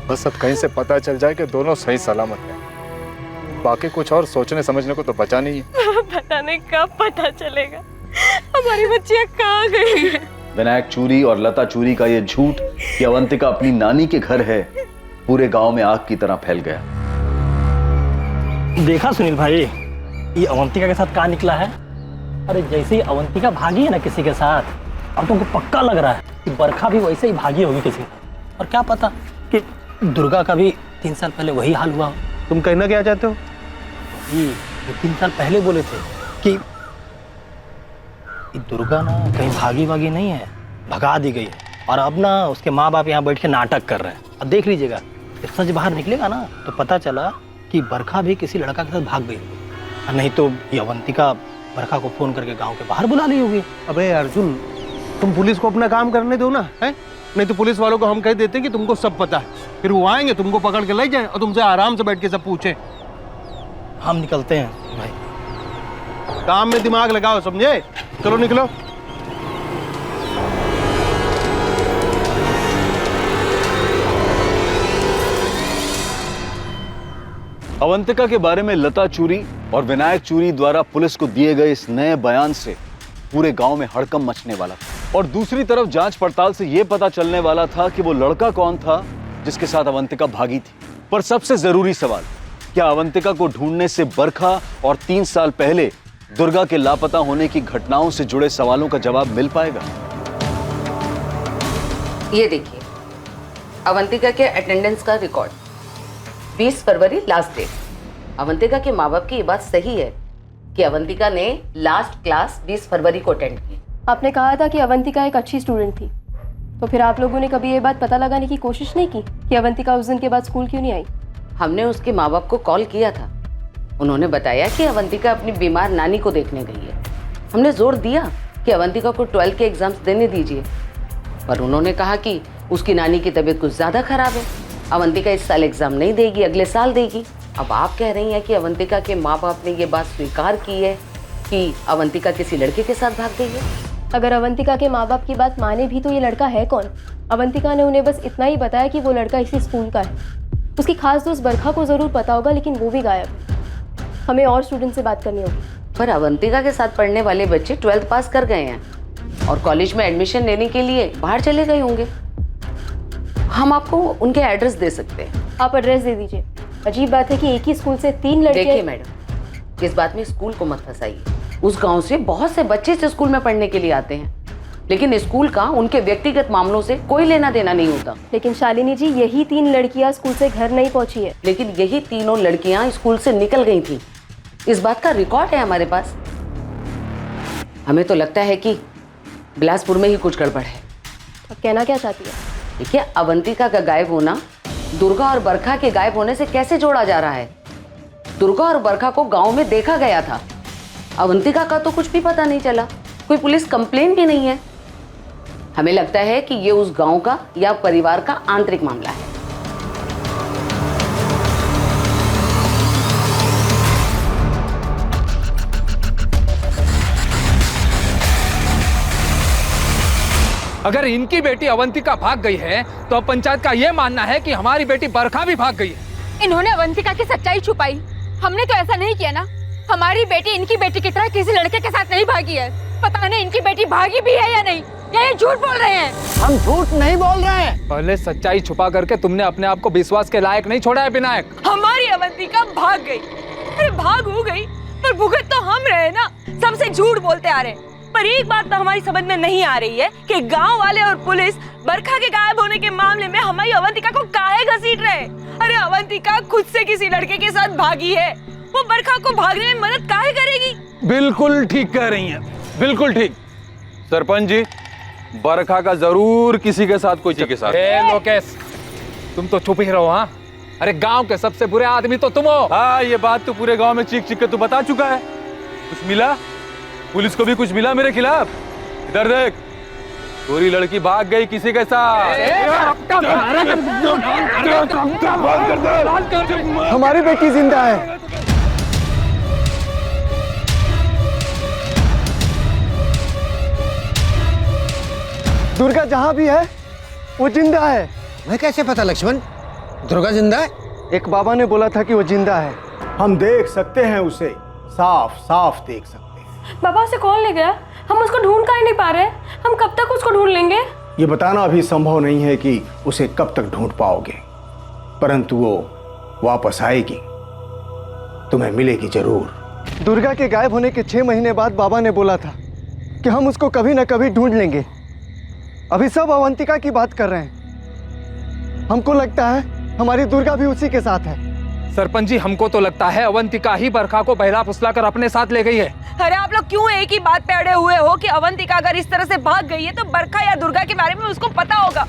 Speaker 12: बस अब कहीं से पता चल जाए कि दोनों सही सलामत हैं। बाकी कुछ और सोचने समझने को तो बचा नहीं है।
Speaker 14: पता नहीं कब पता चलेगा हमारी बच्चियां कहाँ गई है।
Speaker 5: विनायक चूरी और लता चूरी का ये झूठ कि अवंतिका अपनी नानी के घर है पूरे गांव में आग की तरह फैल गया।
Speaker 11: देखा सुनील भाई, ये अवंतिका के साथ कहाँ निकला है? अरे जैसे ही अवंतिका भागी है ना किसी के साथ, अब तुमको पक्का लग रहा है कि बरखा भी वैसे ही भागी होगी किसी के साथ। और क्या पता कि दुर्गा का भी 3 साल पहले वही हाल हुआ।
Speaker 6: तुम कहना क्या चाहते हो?
Speaker 11: ये 3 साल पहले बोले थे कि दुर्गा ना कहीं भागी वागी नहीं है, भगा दी गई है। और अब ना उसके माँ बाप यहाँ बैठ के नाटक कर रहे हैं। अब देख लीजिएगा, जब सच बाहर निकलेगा ना तो पता चला कि बरखा भी किसी लड़का के साथ भाग गई। और नहीं तो ये अवंतिका बरखा को फोन करके गांव के बाहर बुला ली होगी।
Speaker 6: अबे अर्जुन, तुम पुलिस को अपना काम करने दो ना, है? नहीं तो पुलिस वालों को हम कह देते हैं कि तुमको सब पता है, फिर वो आएंगे तुमको पकड़ के ले जाएं और तुमसे आराम से बैठ के सब पूछे।
Speaker 11: हम निकलते हैं भाई,
Speaker 6: काम में दिमाग लगाओ, समझे? चलो निकलो।
Speaker 5: अवंतिका के बारे में लता चूरी और विनायक चूरी द्वारा पुलिस को दिए गए इस नए बयान से पूरे गांव में हड़कंप मचने वाला था। और दूसरी तरफ जांच पड़ताल से यह पता चलने वाला था कि वो लड़का कौन था जिसके साथ अवंतिका भागी थी। पर सबसे जरूरी सवाल, क्या अवंतिका को ढूंढने से बरखा और 3 साल पहले दुर्गा के लापता होने की घटनाओं से जुड़े सवालों का जवाब मिल पाएगा?
Speaker 8: ये देखिए, अवंतिका के अटेंडेंस का रिकॉर्ड, 20 फरवरी लास्ट डेट। अवंतिका के माँ बाप की ये बात सही है कि अवंतिका ने लास्ट क्लास 20 फरवरी को अटेंड की।
Speaker 2: आपने कहा था कि अवंतिका एक अच्छी स्टूडेंट थी, तो फिर आप लोगों ने कभी ये बात पता लगाने की कोशिश नहीं की कि अवंतिका उस दिन के बाद स्कूल क्यों नहीं आई?
Speaker 8: हमने उसके माँ बाप को कॉल किया था, उन्होंने बताया कि अवंतिका अपनी बीमार नानी को देखने गई है। हमने जोर दिया कि अवंतिका को 12 के एग्जाम्स देने दीजिए, पर उन्होंने कहा कि उसकी नानी की तबीयत कुछ ज़्यादा खराब है, अवंतिका इस साल एग्जाम नहीं देगी, अगले साल देगी। अब आप कह रही हैं कि अवंतिका के माँ बाप ने ये बात स्वीकार की है कि अवंतिका किसी लड़के के साथ भाग गई है।
Speaker 2: अगर अवंतिका के माँ बाप की बात माने भी तो ये लड़का है कौन? अवंतिका ने उन्हें बस इतना ही बताया कि वो लड़का इसी स्कूल का है। उसकी खास दोस्त बरखा को ज़रूर पता होगा, लेकिन वो भी गायब। हमें और स्टूडेंट से बात करनी होगी।
Speaker 8: पर अवंतिका के साथ पढ़ने वाले बच्चे 12th पास कर गए हैं और कॉलेज में एडमिशन लेने के लिए बाहर चले गए होंगे। हम आपको उनके एड्रेस दे सकते हैं।
Speaker 2: आप एड्रेस दे दीजिए। अजीब बात है कि एक ही स्कूल से 3 लड़के।
Speaker 8: देखिए मैडम, इस बात में स्कूल को मत फंसाइए। उस गांव से बहुत से बच्चे इस स्कूल में पढ़ने के लिए आते हैं, लेकिन स्कूल का उनके व्यक्तिगत मामलों से कोई लेना देना नहीं होता।
Speaker 2: लेकिन शालिनी जी, यही 3 लड़कियां स्कूल से घर नहीं पहुंची है।
Speaker 8: लेकिन यही तीनों लड़कियां स्कूल से निकल गई थी, इस बात का रिकॉर्ड है हमारे पास। हमें तो लगता है कि बिलासपुर में ही कुछ गड़बड़ है।
Speaker 2: अब कहना क्या चाहती है?
Speaker 8: देखिए, अवंतिका का गायब होना दुर्गा और बरखा के गायब होने से कैसे जोड़ा जा रहा है? दुर्गा और बरखा को गांव में देखा गया था, अवंतिका का तो कुछ भी पता नहीं चला, कोई पुलिस कंप्लेन भी नहीं है। हमें लगता है कि ये उस गांव का या परिवार का आंतरिक मामला है।
Speaker 12: अगर इनकी बेटी अवंतिका भाग गई है तो अब पंचायत का यह मानना है कि हमारी बेटी बरखा भी भाग गई है।
Speaker 14: इन्होंने अवंतिका की सच्चाई छुपाई, हमने तो ऐसा नहीं किया ना। हमारी बेटी इनकी बेटी की तरह किसी लड़के के साथ नहीं भागी है। पता नहीं इनकी बेटी भागी भी है या नहीं, या ये झूठ बोल रहे हैं।
Speaker 1: हम झूठ नहीं बोल रहे हैं।
Speaker 12: पहले सच्चाई छुपा करके तुमने अपने आप को विश्वास के लायक नहीं छोड़ा है विनायक।
Speaker 20: हमारी अवंतिका भाग गई, अरे भाग हो गई पर भुगत तो हम रहे ना, सबसे झूठ बोलते आ रहे। पर एक बात तो हमारी समझ में नहीं आ रही है कि गांव वाले और पुलिस बरखा के गायब होने के मामले में हमारी अवंतिका को काहे घसीट रहे। अरे अवंतिका खुद से किसी लड़के के साथ भागी है, वो बरखा को भागने में मदद काहे करेगी?
Speaker 13: बिल्कुल ठीक कह रही हैं, बिल्कुल ठीक। सरपंच जी, बरखा का जरूर किसी के साथ कोई के साथ।
Speaker 12: लोकेश, तुम तो चुप ही रहो। हाँ, अरे गांव के सबसे बुरे आदमी तो तुम हो।
Speaker 13: हाँ, ये बात तो पूरे गांव में चीख चीख के तू बता चुका है। कुछ मिला? पुलिस को भी कुछ मिला मेरे खिलाफ? इधर देख, पूरी लड़की भाग गई किसी के साथ।
Speaker 1: हमारी बेटी जिंदा है। दुर्गा जहां भी है वो जिंदा है।
Speaker 21: मैं कैसे पता लक्ष्मण? दुर्गा जिंदा है?
Speaker 1: एक बाबा ने बोला था कि वो जिंदा है।
Speaker 15: हम देख सकते हैं उसे, साफ साफ देख सकते हैं।
Speaker 2: बाबा उसे कौन ले गया? हम उसको ढूंढ काहे नहीं पा रहे? हम कब तक उसको ढूंढ लेंगे?
Speaker 15: ये बताना अभी संभव नहीं है कि उसे कब तक ढूंढ पाओगे, परंतु वो वापस आएगी, तुम्हें मिलेगी जरूर।
Speaker 1: दुर्गा के गायब होने के 6 महीने बाद बाबा ने बोला था कि हम उसको कभी न कभी ढूंढ लेंगे। अभी सब अवंतिका की बात कर रहे हैं। हमको लगता है हमारी दुर्गा भी उसी के साथ है।
Speaker 12: सरपंच जी, हमको तो लगता है अवंतिका ही बरखा को बहला फुसला कर अपने साथ ले गई है।
Speaker 20: अरे आप लोग क्यों एक ही बात पे अड़े हुए हो कि अवंतिका अगर इस तरह से भाग गई है तो बरखा या दुर्गा के बारे में उसको पता होगा?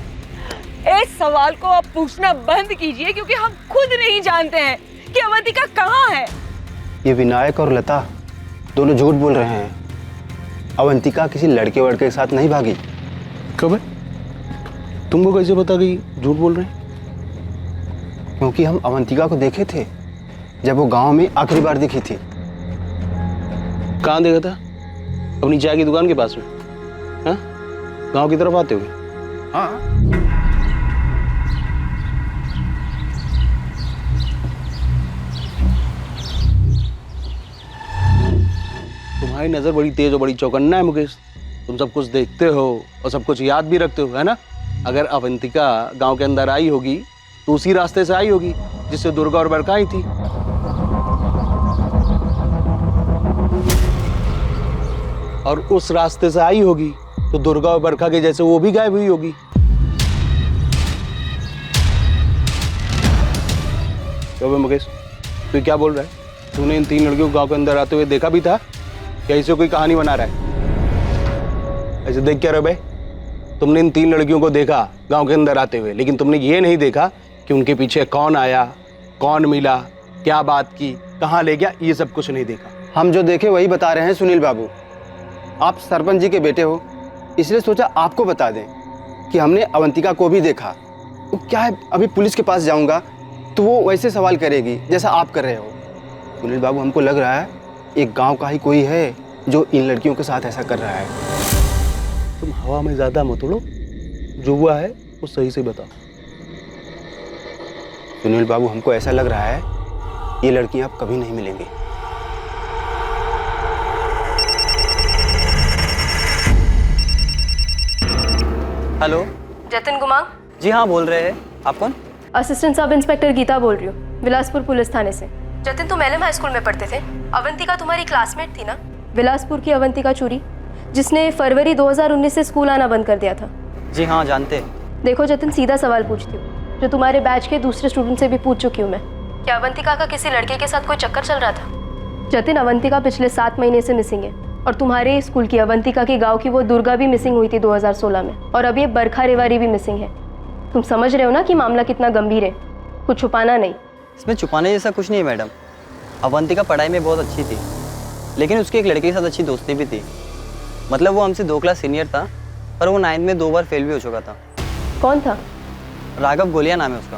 Speaker 20: इस सवाल को आप पूछना बंद कीजिए, क्योंकि हम खुद नहीं जानते हैं कि अवंतिका कहाँ है।
Speaker 6: ये विनायक और लता दोनों झूठ बोल रहे हैं। अवंतिका किसी लड़के वड़के के साथ नहीं भागी।
Speaker 18: कब है? तुमको कैसे पता कि झूठ बोल रहे हैं?
Speaker 6: क्योंकि हम अवंतिका को देखे थे जब वो गांव में आखिरी बार दिखी थी।
Speaker 18: कहाँ देखा था? अपनी चाय की दुकान के पास में? हाँ, गांव की तरफ आते हुए? हाँ। तुम्हारी नजर बड़ी तेज और बड़ी चौकन्ना है मुकेश। तुम सब कुछ देखते हो और सब कुछ याद भी रखते हो, है ना? अगर अवंतिका गांव के अंदर आई होगी तो उसी रास्ते से आई होगी जिससे दुर्गा और बरखा आई थी। और उस रास्ते से आई होगी तो दुर्गा और बरखा के जैसे वो भी गायब हुई होगी। तो मुकेश, तू क्या बोल रहा है? तूने इन 3 लड़कियों को गांव के अंदर आते हुए देखा भी था या इसे कोई कहानी बना रहा है? ऐसे देख क्या रहे भाई? तुमने इन 3 लड़कियों को देखा गांव के अंदर आते हुए, लेकिन तुमने ये नहीं देखा कि उनके पीछे कौन आया, कौन मिला, क्या बात की, कहाँ ले गया, ये सब कुछ नहीं देखा।
Speaker 6: हम जो देखे वही बता रहे हैं सुनील बाबू। आप सरपंच जी के बेटे हो, इसलिए सोचा आपको बता दें कि हमने अवंतिका को भी देखा। तो क्या है, अभी पुलिस के पास जाऊंगा तो वो वैसे सवाल करेगी जैसा आप कर रहे हो। सुनील बाबू, हमको लग रहा है एक गांव का ही कोई है जो इन लड़कियों के साथ ऐसा कर रहा है।
Speaker 18: तुम हवा में ज्यादा मत उड़ो, जो हुआ है वो सही से बताओ।
Speaker 6: सुनील बाबू, हमको ऐसा लग रहा है ये लड़कियां अब कभी नहीं मिलेंगी।
Speaker 17: हेलो,
Speaker 2: जतिन गुमांग?
Speaker 17: जी हाँ, बोल रहे हैं। आप कौन?
Speaker 2: असिस्टेंट सब इंस्पेक्टर गीता बोल रही हूँ, बिलासपुर पुलिस थाने से। जतिन, तुम एलएम हाई स्कूल में पढ़ते थे। अवंतिका तुम्हारी क्लासमेट थी ना? बिलासपुर की अवंतिका चूरी, जिसने फरवरी 2019 से स्कूल आना बंद कर दिया था।
Speaker 17: जी हाँ, जानते।
Speaker 2: देखो जतिन, सीधा सवाल पूछती हूँ, जो तुम्हारे बैच के दूसरे स्टूडेंट से भी पूछ चुकी हूँ मैं। क्या अवंतिका का किसी लड़के के साथ कोई चक्कर चल रहा था? जतिन, अवंतिका पिछले 7 महीने से मिसिंग है, और तुम्हारे स्कूल की अवंतिका के गाँव की वो दुर्गा भी मिसिंग हुई थी 2016 में, और अब ये बरखा रेवारी भी मिसिंग है। तुम समझ रहे हो ना कि मामला कितना गंभीर है? कुछ छुपाना नहीं।
Speaker 17: इसमें छुपाने जैसा कुछ नहीं है मैडम। अवंतिका पढ़ाई में बहुत अच्छी थी, लेकिन उसकी एक लड़के के साथ अच्छी दोस्ती भी थी। मतलब वो हमसे 2 क्लास सीनियर था, पर वो 9th में 2 बार फेल भी हो चुका था।
Speaker 2: कौन था?
Speaker 17: राघव गोलिया नाम है उसका।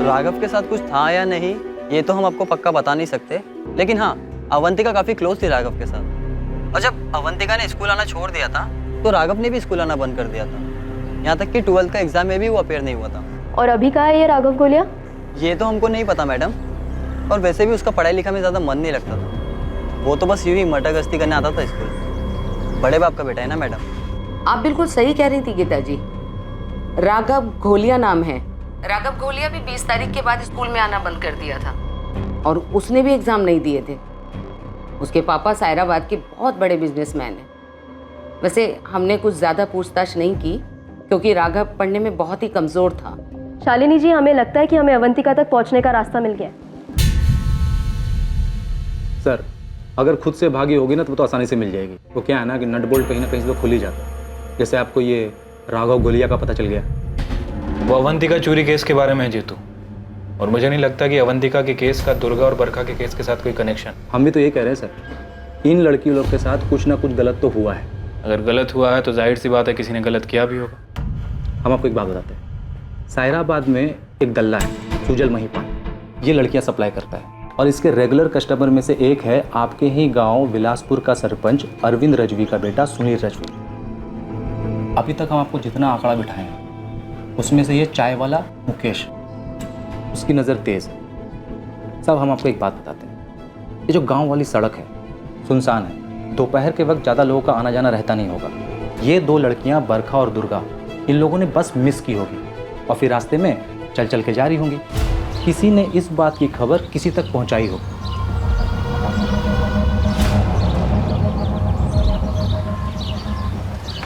Speaker 17: राघव के साथ कुछ था या नहीं ये तो हम आपको पक्का बता नहीं सकते, लेकिन हाँ, अवंतिका काफी क्लोज थी राघव के साथ। और जब अवंतिका ने स्कूल आना छोड़ दिया था तो राघव ने भी स्कूल आना बंद कर दिया था। यहाँ तक कि 12th का एग्जाम में भी वो अपेयर नहीं हुआ था।
Speaker 2: और अभी कहाँ है ये राघव गोलिया?
Speaker 17: ये तो हमको नहीं पता मैडम, और वैसे भी उसका पढ़ाई लिखाई में ज़्यादा मन नहीं लगता था। वो तो बस यूं ही मटक करने आता था स्कूल। बड़े बाप का बेटा है ना मैडम।
Speaker 8: आप बिल्कुल सही कह रही थी गीता जी। राघव घोलिया नाम है। राघव घोलिया भी 20 तारीख के बाद स्कूल में आना बंद कर दिया था और उसने भी एग्जाम नहीं दिए थे। उसके पापा सायराबाद के बहुत बड़े बिजनेसमैन हैं। वैसे हमने कुछ ज़्यादा पूछताछ नहीं की क्योंकि राघव पढ़ने में बहुत ही कमज़ोर था।
Speaker 2: शालिनी जी, हमें लगता है कि हमें अवंतिका तक पहुंचने का रास्ता मिल गया।
Speaker 4: सर, अगर खुद से भागी होगी ना तो आसानी से मिल जाएगी। वो क्या है ना कि नट बोल्ट कहीं ना कहीं से तो खुल ही जाता है। जैसे आपको ये राघव गोलिया का पता चल गया।
Speaker 12: वो अवंतिका चोरी केस के बारे में है जीतू, और मुझे नहीं लगता कि अवंतिका के केस का दुर्गा और बरखा के केस के साथ कोई कनेक्शन।
Speaker 4: हम भी तो ये कह रहे हैं सर, इन लड़की लोग के साथ कुछ ना कुछ गलत तो हुआ है।
Speaker 12: अगर गलत हुआ है तो जाहिर सी बात है किसी ने गलत किया भी होगा।
Speaker 4: हम आपको एक बात बताते हैं। सायराबाद में एक दल्ला है सुजल महिपाल, ये लड़कियां सप्लाई करता है और इसके रेगुलर कस्टमर में से एक है आपके ही गांव बिलासपुर का सरपंच अरविंद रजवी का बेटा सुनील रजवी। अभी तक हम आपको जितना आंकड़ा बिठाए हैं उसमें से ये चाय वाला मुकेश, उसकी नज़र तेज़ है। सब हम आपको एक बात बताते हैं, ये जो गांव वाली सड़क है सुनसान है, दोपहर के वक्त ज़्यादा लोगों का आना जाना रहता नहीं होगा। ये दो लड़कियां बरखा और दुर्गा, इन लोगों ने बस मिस की होगी और फिर रास्ते में चल चल के जा रही होंगी। किसी ने इस बात की खबर किसी तक पहुंचाई होगी।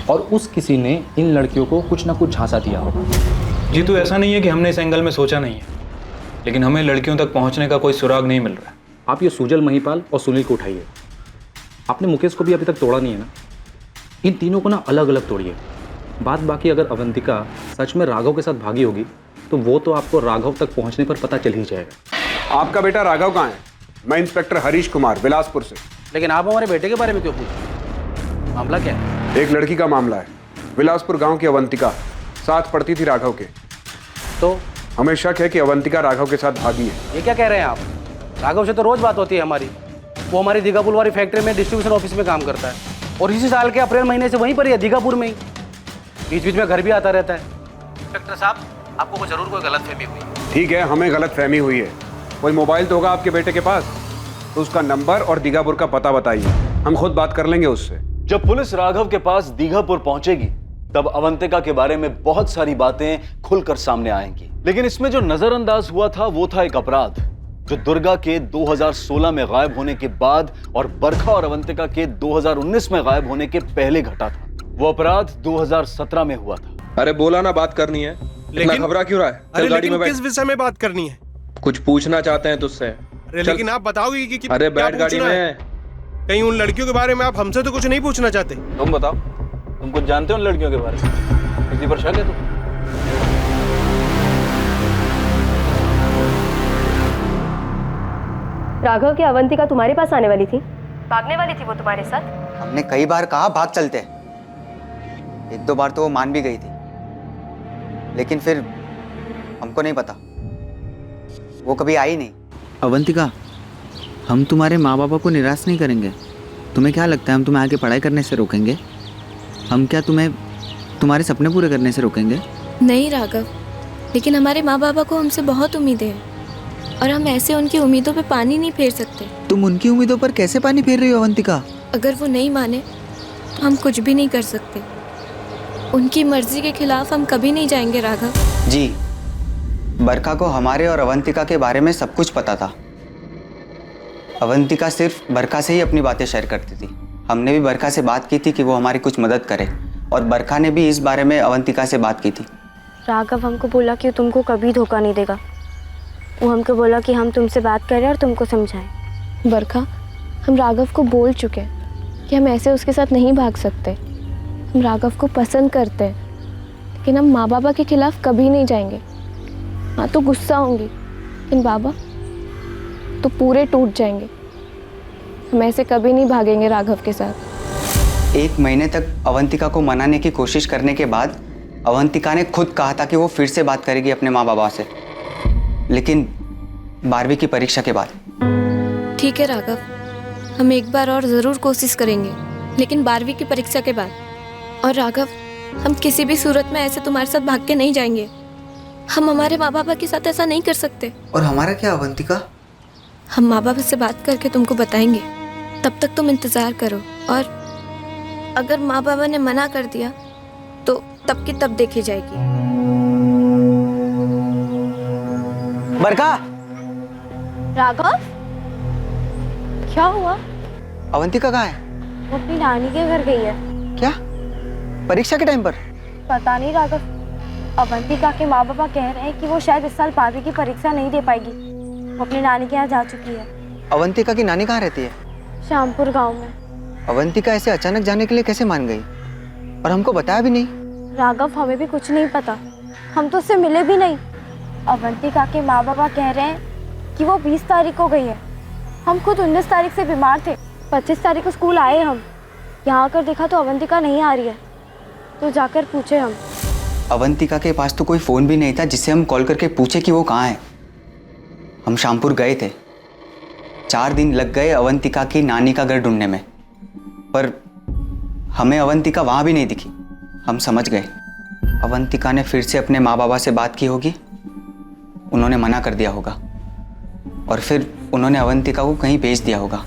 Speaker 4: और उस किसी ने इन लड़कियों को कुछ ना कुछ झांसा दिया होगा।
Speaker 12: जीतू, ऐसा नहीं है कि हमने इस एंगल में सोचा नहीं है, लेकिन हमें लड़कियों तक पहुंचने का कोई सुराग नहीं मिल रहा है।
Speaker 4: आप ये सुजल महिपाल और सुनील को उठाइए। आपने मुकेश को भी अभी तक तोड़ा नहीं है ना, इन तीनों को ना अलग अलग तोड़िए। बात बाकी अगर अवंतिका सच में राघव के साथ भागी होगी तो वो तो आपको राघव तक पहुंचने पर पता चल ही जाएगा।
Speaker 18: आपका बेटा राघव कहाँ है? मैं इंस्पेक्टर हरीश कुमार बिलासपुर से।
Speaker 9: लेकिन आप हमारे बेटे के बारे में क्यों पूछ? मामला क्या है?
Speaker 18: एक लड़की का मामला है। बिलासपुर गांव की अवंतिका साथ पढ़ती थी राघव के,
Speaker 9: तो
Speaker 18: हमें शक है कि अवंतिका राघव के साथ भागी है।
Speaker 9: ये क्या कह रहे हैं आप? राघव से तो रोज बात होती है हमारी। वो हमारी दीघापुर वाली फैक्ट्री में डिस्ट्रीब्यूशन ऑफिस में काम करता है और इसी साल के अप्रैल महीने से वहीं पर ही है, दीघापुर में ही। बीच बीच में घर भी आता रहता है। इंस्पेक्टर साहब, आपको को जरूर कोई गलतफहमी हुई।
Speaker 18: ठीक है, हमें गलतफहमी हुई है। कोई मोबाइल तो होगा आपके बेटे के पास, तो उसका नंबर और दीघापुर का पता बताइए, हम खुद बात कर लेंगे उससे।
Speaker 5: जब पुलिस राघव के पास दीघापुर पहुंचेगी तब अवंतिका के बारे में बहुत सारी बातें खुलकर सामने आएंगी। लेकिन इसमें जो नजरअंदाज हुआ था वो था एक अपराध जो दुर्गा के 2016 में गायब होने के बाद और बरखा और अवंतिका के 2019 में गायब होने के पहले घटा था। वो अपराध 2017 में हुआ था।
Speaker 23: अरे बोला ना बात करनी है, लेकिन घबरा क्यों रहा है?
Speaker 24: अरे लेकिन किस विषय में बात करनी है?
Speaker 23: कुछ पूछना चाहते हैं तुझसे।
Speaker 24: अरे लेकिन आप बताओगे कि
Speaker 23: अरे बैठ गाड़ी में।
Speaker 24: कहीं उन लड़कियों के बारे में आप हमसे तो कुछ नहीं पूछना चाहते?
Speaker 23: तुम बताओ, तुम कुछ जानते हो उन लड़कियों के बारे में? किसी पर शक है तुम?
Speaker 2: राघव की अवंतिका तुम्हारे पास आने वाली थी? भागने वाली थी वो तुम्हारे साथ?
Speaker 22: हमने कई बार कहा भाग चलते, एक दो बार तो वो मान भी गई थी, लेकिन फिर हमको नहीं पता, वो कभी आई नहीं।
Speaker 25: अवंतिका, हम तुम्हारे माँ बाबा को निराश नहीं करेंगे। तुम्हें क्या लगता है हम तुम्हें आगे पढ़ाई करने से रोकेंगे? हम क्या तुम्हें तुम्हारे सपने पूरे करने से रोकेंगे?
Speaker 19: नहीं राघव, लेकिन हमारे माँ बाबा को हमसे बहुत उम्मीदें हैं और हम ऐसे उनकी उम्मीदों पे पानी नहीं फेर सकते।
Speaker 25: तुम उनकी उम्मीदों पर कैसे पानी फेर रही हो अवंतिका?
Speaker 19: अगर वो नहीं माने तो हम कुछ भी नहीं कर सकते। उनकी मर्जी के खिलाफ हम कभी नहीं जाएंगे राघव।
Speaker 25: जी, बरखा को हमारे और अवंतिका के बारे में सब कुछ पता था। अवंतिका सिर्फ बरखा से ही अपनी बातें शेयर करती थी। हमने भी बरखा से बात की थी कि वो हमारी कुछ मदद करे और बरखा ने भी इस बारे में अवंतिका से बात की थी।
Speaker 19: राघव हमको बोला कि तुमको कभी धोखा नहीं देगा। वो हमको बोला कि हम तुमसे बात करें और तुमको समझाएं। बरखा, हम राघव को बोल चुके हैं कि हम ऐसे उसके साथ नहीं भाग सकते। हम राघव को पसंद करते हैं, लेकिन हम माँ बाबा के खिलाफ कभी नहीं जाएंगे। हाँ तो गुस्सा होंगी, लेकिन बाबा तो पूरे टूट जाएंगे। हम ऐसे कभी नहीं भागेंगे राघव के साथ।
Speaker 25: 1 महीने तक अवंतिका को मनाने की कोशिश करने के बाद अवंतिका ने खुद कहा था कि वो फिर से बात करेगी अपने माँ बाबा से, लेकिन 12वीं की परीक्षा के बाद।
Speaker 19: ठीक है राघव, हम एक बार और ज़रूर कोशिश करेंगे, लेकिन 12वीं की परीक्षा के बाद। और राघव, हम किसी भी सूरत में ऐसे तुम्हारे साथ भाग के नहीं जाएंगे। हम हमारे माँ बाबा के साथ ऐसा नहीं कर सकते।
Speaker 25: और हमारा क्या अवंतिका?
Speaker 19: हम माँ बाबा से बात करके तुमको बताएंगे, तब तक तुम इंतज़ार करो, और अगर माँ बाबा ने मना कर दिया तो तब की तब देखी जाएगी।
Speaker 6: बरका,
Speaker 2: राघव, क्या हुआ?
Speaker 22: अवंतिका कहाँ है?
Speaker 2: वो अपनी नानी के घर गई है।
Speaker 22: क्या? परीक्षा के टाइम पर?
Speaker 2: पता नहीं राघव, अवंतिका के माँ बाबा कह रहे हैं कि वो शायद इस साल 12वीं की परीक्षा नहीं दे पाएगी। वो अपनी नानी के यहाँ जा चुकी है।
Speaker 22: अवंतिका की नानी कहाँ रहती है?
Speaker 2: श्यामपुर गांव में।
Speaker 22: अवंतिका ऐसे अचानक जाने के लिए कैसे मान गई, और हमको बताया भी नहीं?
Speaker 2: राघव, हमें भी कुछ नहीं पता, हम तो उससे मिले भी नहीं। अवंतिका के माँ बाबा कह रहे हैं कि वो 20 तारीख को गई है। हम खुद 19 तारीख से बीमार थे, 25 तारीख को स्कूल आए हम। यहाँ आकर देखा तो अवंतिका नहीं आ रही है, तो जाकर पूछे हम।
Speaker 22: अवंतिका के पास तो कोई फ़ोन भी नहीं था जिससे हम कॉल करके पूछे कि वो कहाँ है। हम श्यामपुर गए थे, 4 दिन लग गए अवंतिका की नानी का घर ढूंढने में, पर हमें अवंतिका वहाँ भी नहीं दिखी। हम समझ गए अवंतिका ने फिर से अपने माँ बाबा से बात की होगी, उन्होंने मना कर दिया होगा, और फिर उन्होंने अवंतिका को कहीं भेज दिया होगा।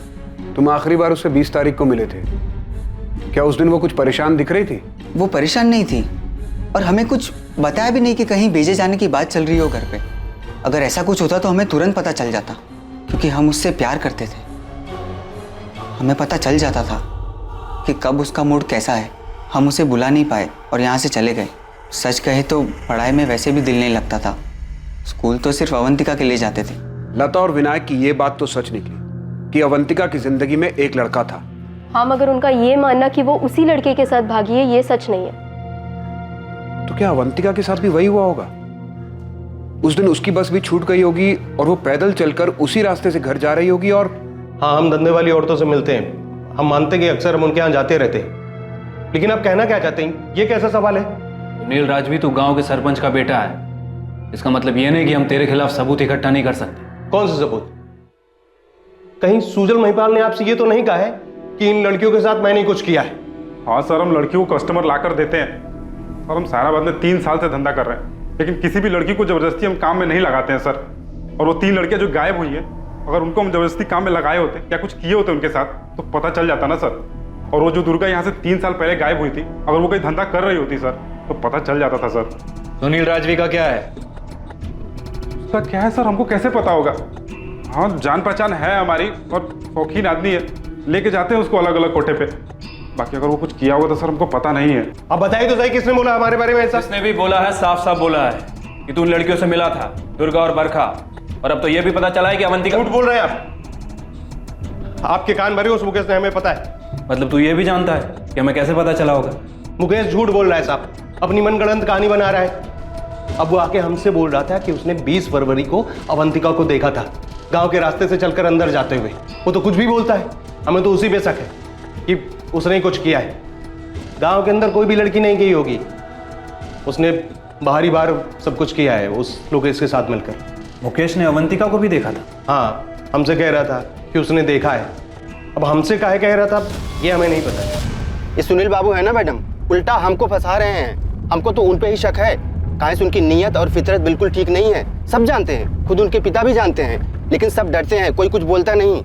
Speaker 18: तुम आखिरी बार उससे 20 तारीख को मिले थे, क्या उस दिन वो कुछ परेशान दिख रही थी?
Speaker 22: वो परेशान नहीं थी, और हमें कुछ बताया भी नहीं कि कहीं भेजे जाने की बात चल रही हो घर पे। अगर ऐसा कुछ होता तो हमें तुरंत पता चल जाता, क्योंकि हम उससे प्यार करते थे। हमें पता चल जाता था कि कब उसका मूड कैसा है। हम उसे बुला नहीं पाए और यहाँ से चले गए। सच कहे तो पढ़ाई में वैसे भी दिल नहीं लगता था, स्कूल तो सिर्फ अवंतिका के लिए जाते थे।
Speaker 18: लता और विनायक की ये बात तो सच निकली कि अवंतिका की जिंदगी में एक लड़का था।
Speaker 2: हाँ, मगर उनका ये मानना कि वो उसी लड़के के साथ भागी है, ये सच नहीं है।
Speaker 18: तो क्या अवंतिका के साथ भी वही हुआ होगा? उस दिन उसकी बस भी छूट गई होगी और वो पैदल चलकर उसी रास्ते से घर जा रही होगी। और
Speaker 24: हाँ, हम धंधे वाली औरतों से मिलते हैं, हम मानते कि अक्सर हम उनके यहाँ जाते रहते हैं, लेकिन आप कहना क्या चाहते हैं? ये कैसा सवाल है?
Speaker 4: सुनील राजवी, तू गांव के सरपंच का बेटा है, इसका मतलब ये नहीं कि हम तेरे खिलाफ सबूत इकट्ठा नहीं कर सकते।
Speaker 24: कौन से सबूत? कहीं सुजल महिपाल ने आपसे ये तो नहीं कहा है कि इन लड़कियों के साथ मैंने कुछ किया है?
Speaker 3: हाँ सर, हम लड़कियों को कस्टमर लाकर देते हैं और हम सायराबाद में 3 साल से धंधा कर रहे हैं, लेकिन किसी भी लड़की को जबरदस्ती हम काम में नहीं लगाते हैं सर। और वो 3 लड़कियां जो गायब हुई हैं, अगर उनको हम जबरदस्ती काम में लगाए होते या कुछ किए होते उनके साथ तो पता चल जाता ना सर। और वो जो दुर्गा यहाँ से 3 साल पहले गायब हुई थी, अगर वो कोई धंधा कर रही होती सर तो पता चल जाता था सर।
Speaker 4: सुनील राजवी का क्या है?
Speaker 3: उसका क्या है सर, हमको कैसे पता होगा? हाँ, जान पहचान है हमारी और शौकीन आदमी है, लेके जाते हैं उसको अलग अलग कोठे पे। बाकी अगर वो कुछ किया होगा तो सर हमको पता नहीं है।
Speaker 24: अब बताइए तो सही, किसने बोला हमारे बारे में ऐसा?
Speaker 4: जिसने भी बोला है साफ साफ बोला है कि तू उन लड़कियों से मिला था, दुर्गा और बरखा, और अब तो ये भी पता चला है कि अवंतिका।
Speaker 24: झूठ बोल रहे हैं आप, आपके कान भरे उस मुकेश ने, हमें पता है।
Speaker 4: मतलब तू ये भी जानता है कि हमें कैसे पता चला होगा?
Speaker 24: मुकेश झूठ बोल रहा है साहब, अपनी मनगढ़ंत कहानी बना रहा है। अब वो आके हमसे बोल रहा था कि उसने 20 फरवरी को अवंतिका को देखा था गांव के रास्ते से चलकर अंदर जाते हुए। वो तो कुछ भी बोलता है, हमें तो उसी पे शक है कि उसने ही कुछ किया है। गांव के अंदर कोई भी लड़की नहीं गई होगी, उसने बाहरी बार सब कुछ किया है उस लोकेश के साथ मिलकर।
Speaker 4: मुकेश ने अवंतिका को भी देखा था?
Speaker 24: हाँ, हमसे कह रहा था कि उसने देखा है। अब हमसे काहे कह रहा था ये हमें नहीं पता।
Speaker 6: ये सुनील बाबू है ना मैडम, उल्टा हमको फंसा रहे हैं। हमको तो उन पे ही शक है, काहे से उनकी नीयत और फितरत बिल्कुल ठीक नहीं है। सब जानते हैं, खुद उनके पिता भी जानते हैं, लेकिन सब डरते हैं, कोई कुछ बोलता नहीं।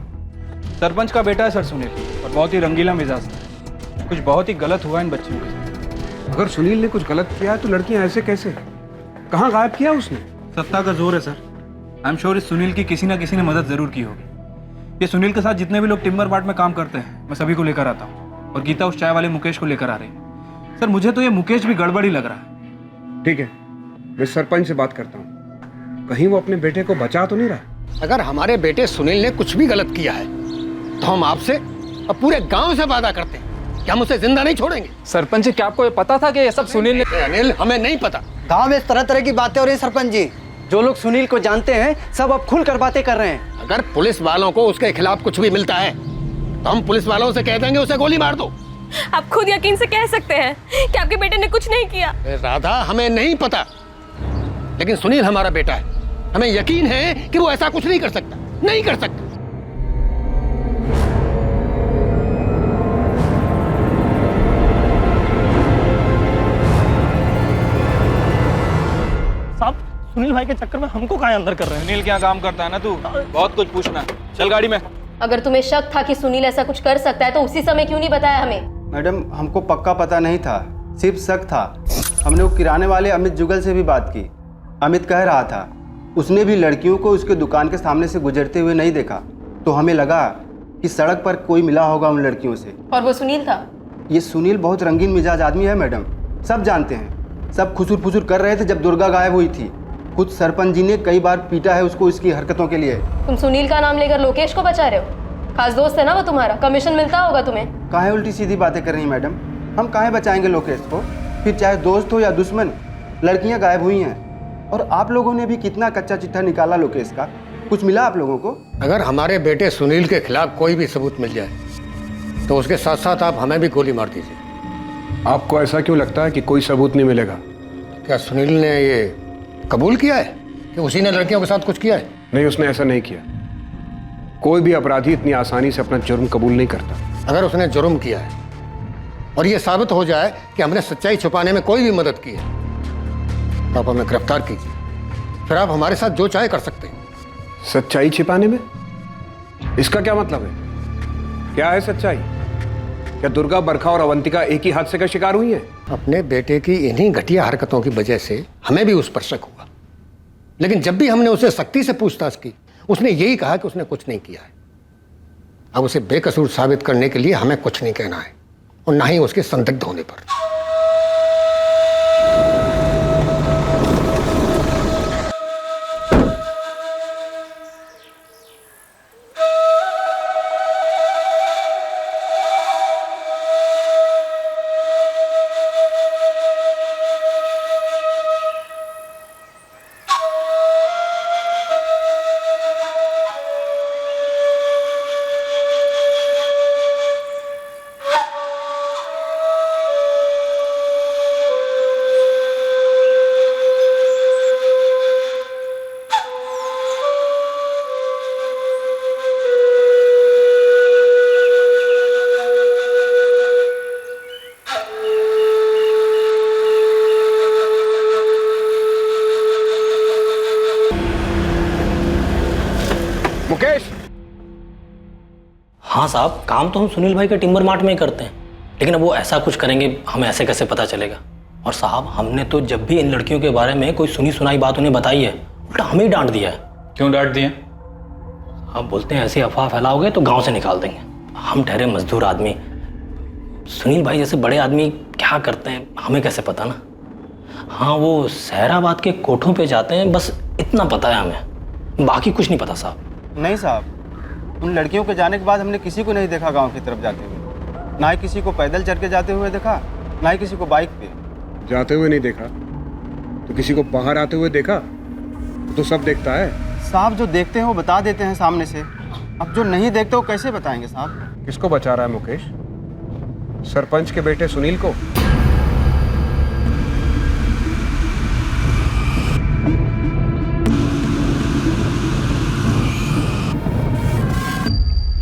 Speaker 12: सरपंच का बेटा है सर सुनील, और बहुत ही रंगीला मिजाज है। कुछ बहुत ही गलत हुआ इन बच्चियों के साथ।
Speaker 18: अगर सुनील ने कुछ गलत किया है तो लड़कियां ऐसे कैसे? कहाँ गायब किया उसने?
Speaker 12: सत्ता का जोर है सर। आई एम श्योर इस सुनील की किसी ना किसी ने मदद जरूर की होगी। ये सुनील के साथ जितने भी लोग टिम्बर मार्ट में काम करते हैं, मैं सभी को लेकर आता हूँ, और गीता उस चाय वाले मुकेश को लेकर आ रही है। सर मुझे तो ये मुकेश भी गड़बड़ी लग रहा है।
Speaker 18: ठीक है, मैं सरपंच से बात करता हूँ, कहीं वो अपने बेटे को बचा तो नहीं रहा।
Speaker 15: अगर हमारे बेटे सुनील ने कुछ भी गलत किया है तो हम आपसे और पूरे गांव से वादा करते हैं कि हम उसे जिंदा नहीं छोड़ेंगे।
Speaker 12: सरपंच जी, क्या आपको ये पता था कि ये सब सुनील ने?
Speaker 15: अनिल, हमें नहीं पता।
Speaker 1: गांव में इस तरह तरह की बातें हो रही हैं सरपंच जी। जो लोग सुनील को जानते हैं सब अब खुलकर बातें कर रहे हैं।
Speaker 15: अगर पुलिस वालों को उसके खिलाफ कुछ भी मिलता है तो हम पुलिस वालों से कह देंगे उसे गोली मार दो।
Speaker 2: आप खुद यकीन से कह सकते हैं कि आपके बेटे ने कुछ नहीं किया।
Speaker 15: राधा, हमें नहीं पता, लेकिन सुनील हमारा बेटा है, हमें यकीन है कि वो ऐसा कुछ नहीं कर सकता, नहीं कर सकता।
Speaker 7: साहब, सुनील भाई के चक्कर में हमको कहाँ अंदर कर रहे हैं?
Speaker 23: सुनील क्या काम करता है ना तू, बहुत कुछ पूछना है। चल गाड़ी में।
Speaker 2: अगर तुम्हें शक था कि सुनील ऐसा कुछ कर सकता है तो उसी समय क्यों नहीं बताया हमें?
Speaker 6: मैडम, हमको पक्का पता नहीं था, सिर्फ शक था। हमने वो किराने वाले अमित जुगल से भी बात की। अमित कह रहा था उसने भी लड़कियों को उसके दुकान के सामने से गुजरते हुए नहीं देखा, तो हमें लगा कि सड़क पर कोई मिला होगा उन लड़कियों से।
Speaker 2: और वो सुनील था?
Speaker 6: ये सुनील बहुत रंगीन मिजाज आदमी है मैडम, सब जानते हैं। सब खुसुर फुसुर कर रहे थे जब दुर्गा गायब हुई थी। खुद सरपंच जी ने कई बार पीटा है उसको इसकी हरकतों के लिए।
Speaker 2: तुम सुनील का नाम लेकर लोकेश को बचा रहे हो? खास दोस्त है ना वो तुम्हारा, कमीशन मिलता होगा तुम्हें।
Speaker 6: काहे उल्टी सीधी बातें कर रही हैं मैडम? हम काहे बचाएंगे लोकेश को? फिर चाहे दोस्त हो या दुश्मन, लड़कियां गायब हुई हैं। और आप लोगों ने भी कितना कच्चा चिट्ठा निकाला लोकेश का, कुछ मिला आप लोगों को?
Speaker 7: अगर हमारे बेटे सुनील के खिलाफ कोई भी सबूत मिल जाए तो उसके साथ साथ आप हमें भी गोली मार दीजिए।
Speaker 18: आपको ऐसा क्यों लगता है कि कोई सबूत नहीं मिलेगा?
Speaker 7: क्या सुनील ने ये कबूल किया है कि उसी ने लड़कियों के साथ कुछ किया है?
Speaker 18: नहीं, उसने ऐसा नहीं किया। कोई भी अपराधी इतनी आसानी से अपना जुर्म कबूल नहीं करता।
Speaker 7: अगर उसने जुर्म किया है और ये साबित हो जाए कि हमने सच्चाई छुपाने में कोई भी मदद की है तो आप हमें गिरफ्तार कीजिए, फिर आप हमारे साथ जो चाहे कर सकते हैं।
Speaker 18: सच्चाई छिपाने में? इसका क्या मतलब है? क्या है सच्चाई? क्या दुर्गा, बरखा और अवंतिका एक ही हादसे का शिकार हुई है?
Speaker 7: अपने बेटे की इन्हीं घटिया हरकतों की वजह से हमें भी उस पर शक हुआ, लेकिन जब भी हमने उसे सख्ती से पूछताछ की उसने यही कहा कि उसने कुछ नहीं किया है। अब उसे बेकसूर साबित करने के लिए हमें कुछ नहीं कहना है और ना ही उसके संदिग्ध होने पर।
Speaker 18: मुकेश!
Speaker 10: हाँ साहब, काम तो हम सुनील भाई के टिम्बर मार्ट में ही करते हैं, लेकिन अब वो ऐसा कुछ करेंगे हमें ऐसे कैसे पता चलेगा? और साहब, हमने तो जब भी इन लड़कियों के बारे में कोई सुनी सुनाई बात उन्हें बताई है, उल्टा हमें ही डांट दिया है।
Speaker 23: क्यों डांट दिए?
Speaker 10: आप बोलते हैं ऐसी अफवाह फैलाओगे तो गांव से निकाल देंगे। हम ठहरे मजदूर आदमी, सुनील भाई जैसे बड़े आदमी क्या करते हैं हमें कैसे पता ना? हाँ, वो सहराबाद के कोठों पे जाते हैं, बस इतना पता है हमें, बाकी कुछ नहीं पता साहब।
Speaker 6: नहीं साहब, उन लड़कियों के जाने के बाद हमने किसी को नहीं देखा गांव की तरफ जाते हुए। ना ही किसी को पैदल चल के जाते हुए देखा, ना ही किसी को बाइक पे
Speaker 18: जाते हुए नहीं देखा तो किसी को बाहर आते हुए देखा तो सब देखता है
Speaker 6: साहब। जो देखते हैं वो बता देते हैं सामने से, अब जो नहीं देखते वो कैसे बताएंगे साहब?
Speaker 18: किसको बचा रहा है मुकेश? सरपंच के बेटे सुनील को?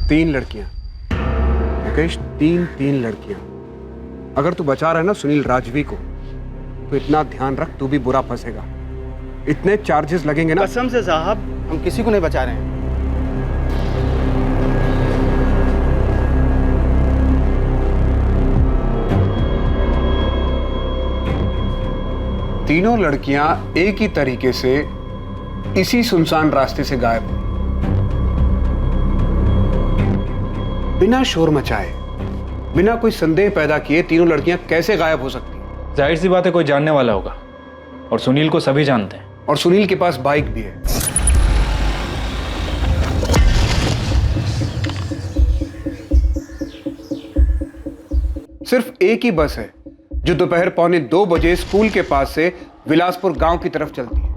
Speaker 18: तीन लड़कियां मुकेश, तीन लड़कियां। अगर तू बचा रहा है ना सुनील राजवी को, तो इतना ध्यान रख तू भी बुरा फंसेगा। इतने चार्जेस लगेंगे ना।
Speaker 6: कसम से साहब, हम किसी को नहीं बचा रहे हैं।
Speaker 18: तीनों लड़कियां एक ही तरीके से इसी सुनसान रास्ते से गायब हुई, बिना शोर मचाए, बिना कोई संदेह पैदा किए। तीनों लड़कियां कैसे गायब हो सकती हैं?
Speaker 23: जाहिर सी बात है कोई जानने वाला होगा, और सुनील को सभी जानते हैं।
Speaker 18: और सुनील के पास बाइक भी है। सिर्फ एक ही बस है जो दोपहर 1:45 बजे स्कूल के पास से विलासपुर गांव की तरफ चलती है।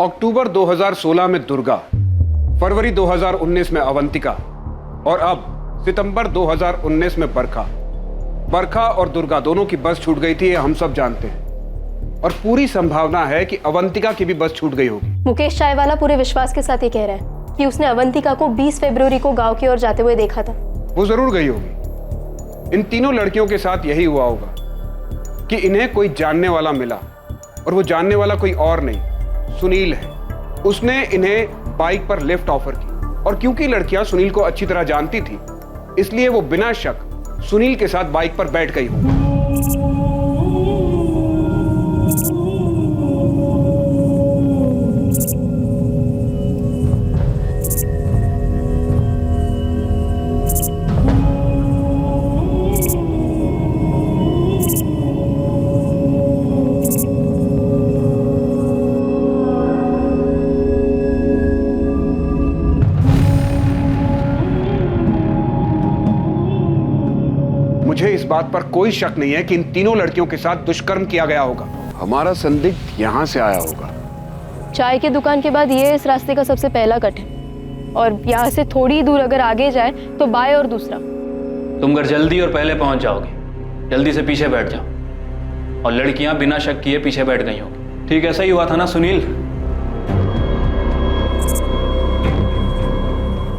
Speaker 18: अक्टूबर 2016 में दुर्गा, फरवरी 2019 में अवंतिका और अब सितंबर 2019 में बरखा। बरखा और दुर्गा दोनों की बस छूट गई थी, ये हम सब जानते हैं, और पूरी संभावना है कि अवंतिका की भी बस छूट गई होगी।
Speaker 2: मुकेश चायवाला पूरे विश्वास के साथ ये कह रहा है कि उसने अवंतिका को 20 फरवरी को गांव की ओर जाते हुए देखा था।
Speaker 18: वो जरूर गई होगी। इन तीनों लड़कियों के साथ यही हुआ होगा कि इन्हें कोई जानने वाला मिला और वो जानने वाला कोई और नहीं, सुनील है। उसने इन्हें बाइक पर लिफ्ट ऑफर की, और क्योंकि लड़कियां सुनील को अच्छी तरह जानती थी, इसलिए वो बिना शक सुनील के साथ बाइक पर बैठ गई होगी। मुझे इस बात पर कोई शक नहीं है कि इन तीनों लड़कियों के साथ दुष्कर्म किया गया होगा। हमारा संदिग्ध यहाँ से आया होगा।
Speaker 2: चाय की दुकान के बाद ये इस रास्ते का सबसे पहला कट है, और यहाँ से थोड़ी दूर अगर आगे जाए तो बाएं और दूसरा।
Speaker 23: तुम घर जल्दी और पहले पहुंच जाओगे। जल्दी से पीछे बैठ जाओ। और लड़कियां बिना शक किए पीछे बैठ गई होंगी। ठीक ऐसा ही हुआ था ना सुनील?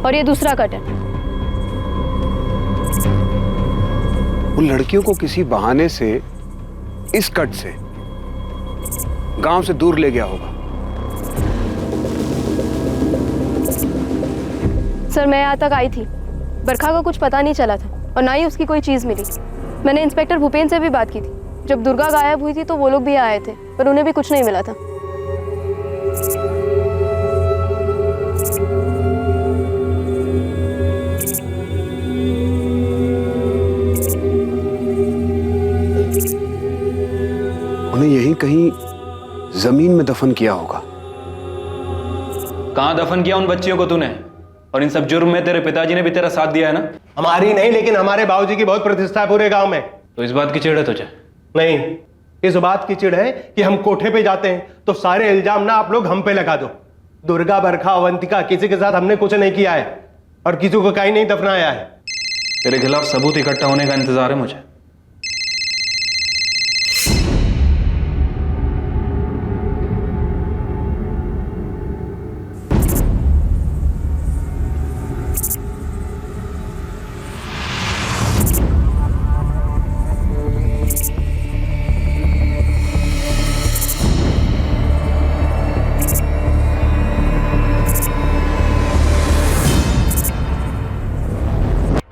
Speaker 2: और ये दूसरा कट है।
Speaker 18: उन लड़कियों को किसी बहाने से इस कट से गांव से दूर ले गया होगा।
Speaker 2: सर, मैं यहाँ तक आई थी, बरखा का कुछ पता नहीं चला था और ना ही उसकी कोई चीज़ मिली। मैंने इंस्पेक्टर भूपेन से भी बात की थी। जब दुर्गा गायब हुई थी तो वो लोग भी आए थे, पर उन्हें भी कुछ नहीं मिला था।
Speaker 18: उन्हें यहीं कहीं जमीन में दफन किया होगा।
Speaker 23: कहां दफन किया उन बच्चियों को तूने? और इन सब जुर्म में तेरे पिताजी ने भी तेरा साथ दिया है ना?
Speaker 24: हमारी नहीं, लेकिन हमारे बाबूजी की बहुत प्रतिष्ठा है पूरे गांव में।
Speaker 23: तो इस बात की चिढ़ है तुझे?
Speaker 24: नहीं, इस बात की चिढ़ है कि हम कोठे पे जाते हैं तो सारे इल्जाम ना आप लोग हम पे लगा दो। दुर्गा, बरखा, अवंतिका, किसी के साथ हमने कुछ नहीं किया है और किसी को कहीं नहीं दफनाया है।
Speaker 23: तेरे खिलाफ सबूत इकट्ठा होने का इंतजार है मुझे।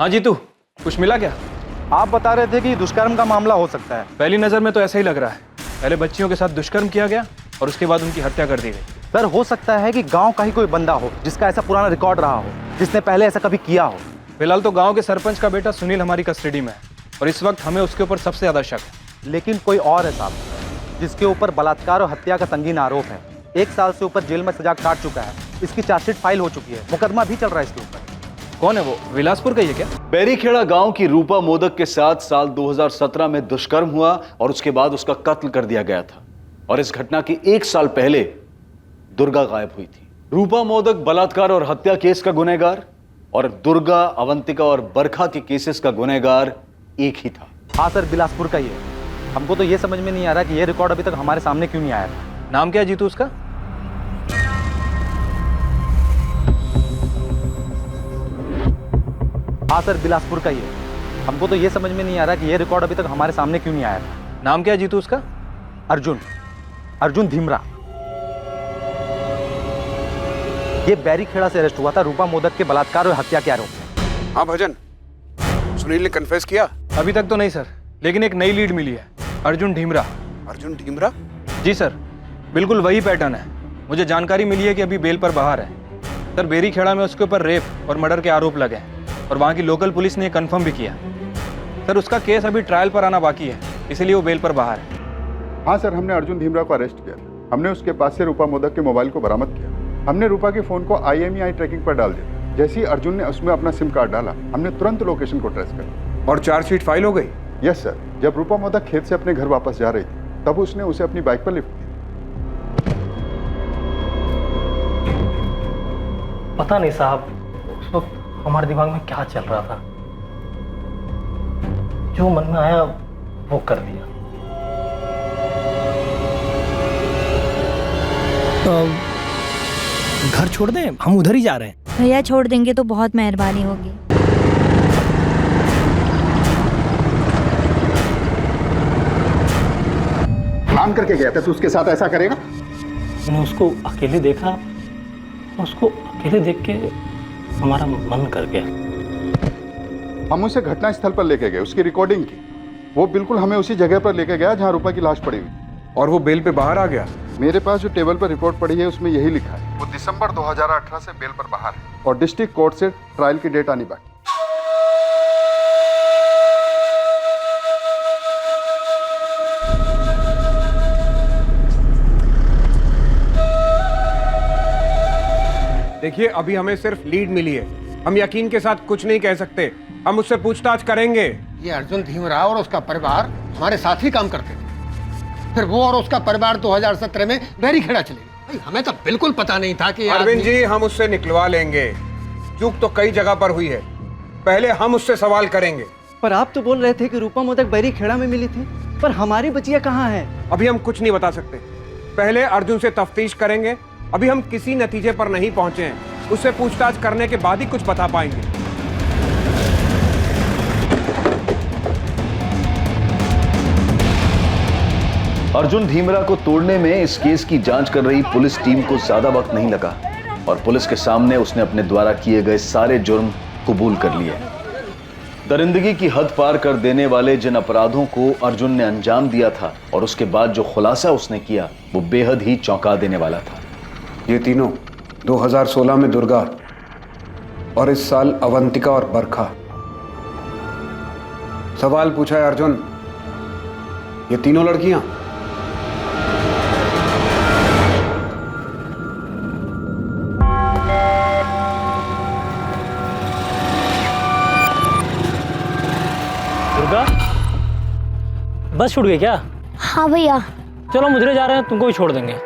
Speaker 23: हाँ जीतू, कुछ मिला क्या?
Speaker 11: आप बता रहे थे कि दुष्कर्म का मामला हो सकता है।
Speaker 23: पहली नजर में तो ऐसा ही लग रहा है। पहले बच्चियों के साथ दुष्कर्म किया गया और उसके बाद उनकी हत्या कर दी गई।
Speaker 11: सर, हो सकता है कि गांव का ही कोई बंदा हो जिसका ऐसा पुराना रिकॉर्ड रहा हो, जिसने पहले ऐसा कभी किया हो।
Speaker 23: फिलहाल तो गांव के सरपंच का बेटा सुनील हमारी कस्टडी में है और इस वक्त हमें उसके ऊपर सबसे ज्यादा शक है।
Speaker 11: लेकिन कोई और है साहब, जिसके ऊपर बलात्कार और हत्या का संगीन आरोप है। 1 साल से ऊपर जेल में सजा काट चुका है। इसकी चार्जशीट फाइल हो चुकी है, मुकदमा भी चल रहा है इसके ऊपर।
Speaker 23: कौन है वो? विलासपुर का ही है क्या?
Speaker 5: बैरीखेड़ा गांव की रूपा मोदक के साथ साल 2017 में दुष्कर्म हुआ और उसके बाद उसका कत्ल कर दिया गया था। और इस घटना के 1 साल पहले दुर्गा गायब हुई थी। रूपा मोदक बलात्कार और हत्या केस का गुनहगार और दुर्गा, अवंतिका और बरखा के केसेस का गुनहगार एक ही था।
Speaker 11: हाँ सर, बिलासपुर का ही है। हमको तो ये समझ में नहीं आ रहा कि ये रिकॉर्ड अभी तक हमारे सामने क्यों नहीं आया था।
Speaker 23: नाम क्या है जीतू उसका?
Speaker 11: हाँ सर, बिलासपुर का ही है। हमको तो ये समझ में नहीं आ रहा कि ये रिकॉर्ड अभी तक हमारे सामने क्यों नहीं आया था।
Speaker 23: नाम क्या है जीतू उसका?
Speaker 11: अर्जुन धीमरा। ये बैरीखेड़ा से अरेस्ट हुआ था रूपा मोदक के बलात्कार और हत्या के आरोप में।
Speaker 18: हाँ भजन, सुनील ने कन्फेस किया?
Speaker 23: अभी तक तो नहीं सर, लेकिन एक नई लीड मिली है। अर्जुन ढीमरा।
Speaker 18: अर्जुन ढीमरा?
Speaker 23: जी सर, बिल्कुल वही पैटर्न है। मुझे जानकारी मिली है कि अभी बेल पर बाहर है। सर, बैरीखेड़ा में उसके ऊपर रेप और मर्डर के आरोप लगे हैं और वहाँ की लोकल पुलिस ने कंफर्म भी किया। सर, उसका केस अभी ट्रायल पर आना बाकी है, इसीलिए वो बेल पर बाहर है।
Speaker 13: हाँ सर, हमने अर्जुन धीमरा को अरेस्ट किया। हमने उसके पास से रूपा मोदक के मोबाइल को बरामद किया। हमने रूपा के फोन को IMEI ट्रैकिंग पर डाल दिया। जैसे ही अर्जुन ने उसमें अपना सिम कार्ड डाला, हमने तुरंत लोकेशन को ट्रेस कर।
Speaker 18: और चार्जशीट फाइल हो गई?
Speaker 13: Yes sir. जब रूपा मोदक खेत से अपने घर वापस जा रही थी, तब उसने उसे अपनी बाइक पर लिफ्ट दी।
Speaker 10: पता नहीं साहब, उस वक्त हमारे दिमाग में क्या चल रहा था। जो मन में आया वो कर दिया।
Speaker 14: तो घर छोड़ दें, हम उधर ही जा रहे हैं।
Speaker 16: भैया छोड़ देंगे तो बहुत मेहरबानी होगी।
Speaker 13: प्लान काम करके गया था, तू उसके साथ ऐसा करेगा?
Speaker 10: मैंने उसको अकेले देखा, उसको अकेले देख के हमारा मन कर गया।
Speaker 13: हम उसे घटना स्थल पर लेके गए, उसकी रिकॉर्डिंग की। वो बिल्कुल हमें उसी जगह पर लेके गया जहाँ रूपा की लाश पड़ी हुई।
Speaker 18: और वो बेल पे बाहर आ गया?
Speaker 13: मेरे पास जो टेबल पर रिपोर्ट पड़ी है उसमें यही लिखा है, वो दिसंबर 2018 से बेल पर बाहर है और डिस्ट्रिक्ट कोर्ट से ट्रायल की डेट आनी बाकी।
Speaker 18: देखिए, अभी हमें सिर्फ लीड मिली है, हम यकीन के साथ कुछ नहीं कह सकते। हम उससे पूछताछ करेंगे।
Speaker 7: ये अर्जुन धीमराव और उसका परिवार हमारे साथ ही काम करते थे, फिर वो और उसका परिवार 2017 में बैरीखेड़ा चले गए। हमें तो बिल्कुल पता नहीं था कि
Speaker 18: अरविंद जी, हम उससे निकलवा लेंगे। चूक तो कई जगह पर हुई है, पहले हम उससे सवाल करेंगे।
Speaker 1: पर आप तो बोल रहे थे कि रूपा मोदक बैरीखेड़ा में मिली थी, पर हमारी बचिया कहाँ है?
Speaker 18: अभी हम कुछ नहीं बता सकते, पहले अर्जुन से तफ्तीश करेंगे। अभी हम किसी नतीजे पर नहीं पहुंचे हैं, उससे पूछताछ करने के बाद ही कुछ बता पाएंगे।
Speaker 5: अर्जुन धीमरा को तोड़ने में इस केस की जांच कर रही पुलिस टीम को ज्यादा वक्त नहीं लगा और पुलिस के सामने उसने अपने द्वारा किए गए सारे जुर्म कबूल कर लिए। दरिंदगी की हद पार कर देने वाले जिन अपराधों को अर्जुन ने अंजाम दिया था और उसके बाद जो खुलासा उसने किया, वो बेहद ही चौंका देने वाला था।
Speaker 18: ये तीनों 2016 में दुर्गा और इस साल अवंतिका और बरखा। सवाल पूछा है अर्जुन, ये तीनों लड़कियां?
Speaker 10: दुर्गा, बस छूट गई क्या?
Speaker 19: हाँ भैया।
Speaker 10: चलो हम उधर जा रहे हैं, तुमको भी छोड़ देंगे।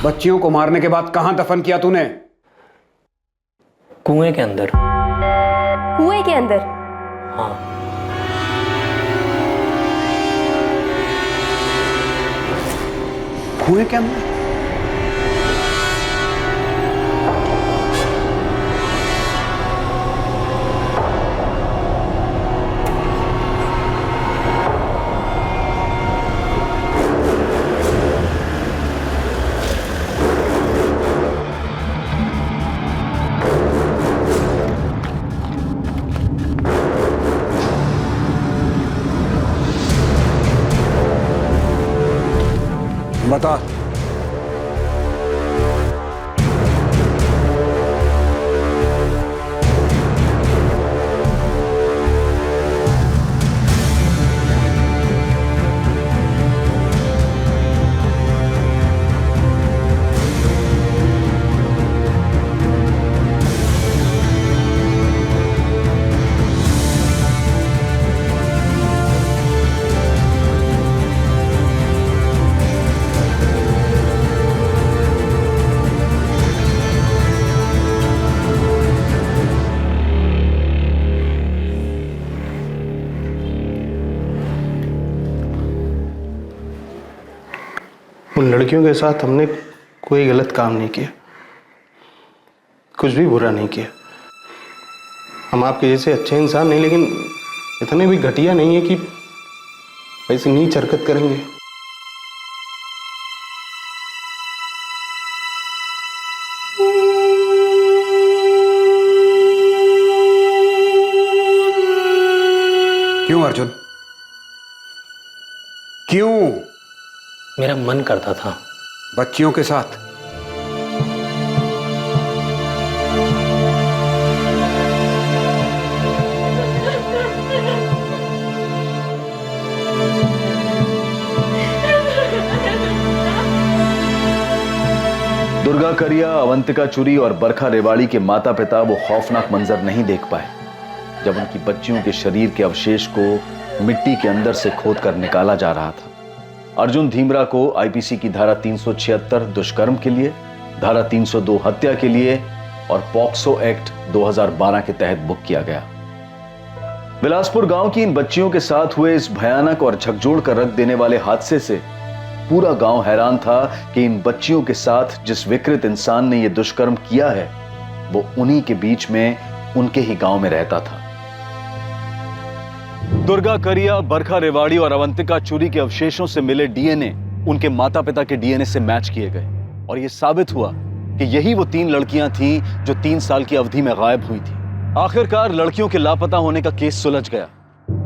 Speaker 18: बच्चियों को मारने के बाद कहां दफन किया तूने?
Speaker 10: कुएं के अंदर।
Speaker 2: कुएं के अंदर?
Speaker 10: हाँ।
Speaker 18: कुएं के अंदर? बता।
Speaker 24: उन लड़कियों के साथ हमने कोई गलत काम नहीं किया, कुछ भी बुरा नहीं किया। हम आपके जैसे अच्छे इंसान नहीं, लेकिन इतने भी घटिया नहीं है कि ऐसी नीच हरकत करेंगे।
Speaker 18: क्यों अर्जुन, क्यों?
Speaker 10: मेरा मन करता था।
Speaker 18: बच्चियों के साथ?
Speaker 5: दुर्गा करिया, अवंतिका चुरी और बरखा रेवाड़ी के माता पिता वो खौफनाक मंजर नहीं देख पाए जब उनकी बच्चियों के शरीर के अवशेष को मिट्टी के अंदर से खोदकर निकाला जा रहा था। अर्जुन धीमरा को आईपीसी की धारा 376 दुष्कर्म के लिए, धारा 302 हत्या के लिए और पॉक्सो एक्ट 2012 के तहत बुक किया गया। बिलासपुर गांव की इन बच्चियों के साथ हुए इस भयानक और झकझोर कर रख देने वाले हादसे से पूरा गांव हैरान था कि इन बच्चियों के साथ जिस विकृत इंसान ने यह दुष्कर्म किया है, वो उन्हीं के बीच में उनके ही गांव में रहता था। दुर्गा करिया, बरखा रेवाड़ी और अवंतिका चूरी के अवशेषों से मिले डीएनए उनके माता पिता के डीएनए से मैच किए गए और यह साबित हुआ कि यही वो 3 लड़कियां थीं जो 3 साल की अवधि में गायब हुई थी। आखिरकार लड़कियों के लापता होने का केस सुलझ गया,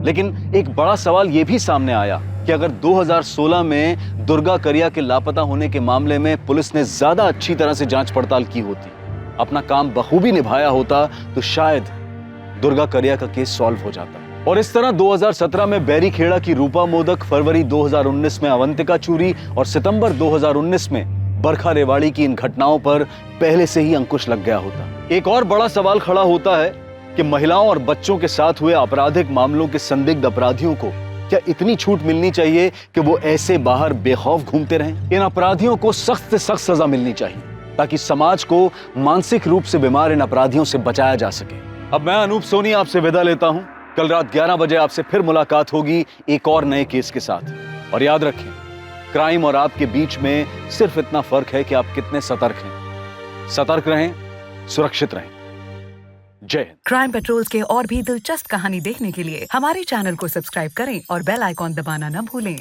Speaker 5: लेकिन एक बड़ा सवाल यह भी सामने आया कि अगर 2016 में दुर्गा करिया के लापता होने के मामले में पुलिस ने ज्यादा अच्छी तरह से जांच पड़ताल की होती, अपना काम बखूबी निभाया होता, तो शायद दुर्गा करिया का केस सॉल्व हो जाता। और इस तरह 2017 में बैरी खेड़ा की रूपा मोदक, फरवरी 2019 में अवंतिका चूरी और सितंबर 2019 में बरखा रेवाड़ी की इन घटनाओं पर पहले से ही अंकुश लग गया होता। एक और बड़ा सवाल खड़ा होता है कि महिलाओं और बच्चों के साथ हुए आपराधिक मामलों के संदिग्ध अपराधियों को क्या इतनी छूट मिलनी चाहिए कि वो ऐसे बाहर बेखौफ घूमते रहें? इन अपराधियों को सख्त से सख्त सजा मिलनी चाहिए ताकि समाज को मानसिक रूप से बीमार इन अपराधियों से बचाया जा सके। अब मैं अनूप सोनी आपसे विदा लेता हूं। कल रात 11 बजे आपसे फिर मुलाकात होगी एक और नए केस के साथ। और याद रखें, क्राइम और आपके बीच में सिर्फ इतना फर्क है कि आप कितने सतर्क हैं। सतर्क रहें, सुरक्षित रहें। जय हिंद।
Speaker 8: क्राइम पेट्रोल्स के और भी दिलचस्प कहानी देखने के लिए हमारे चैनल को सब्सक्राइब करें और बेल आइकॉन दबाना न भूलें।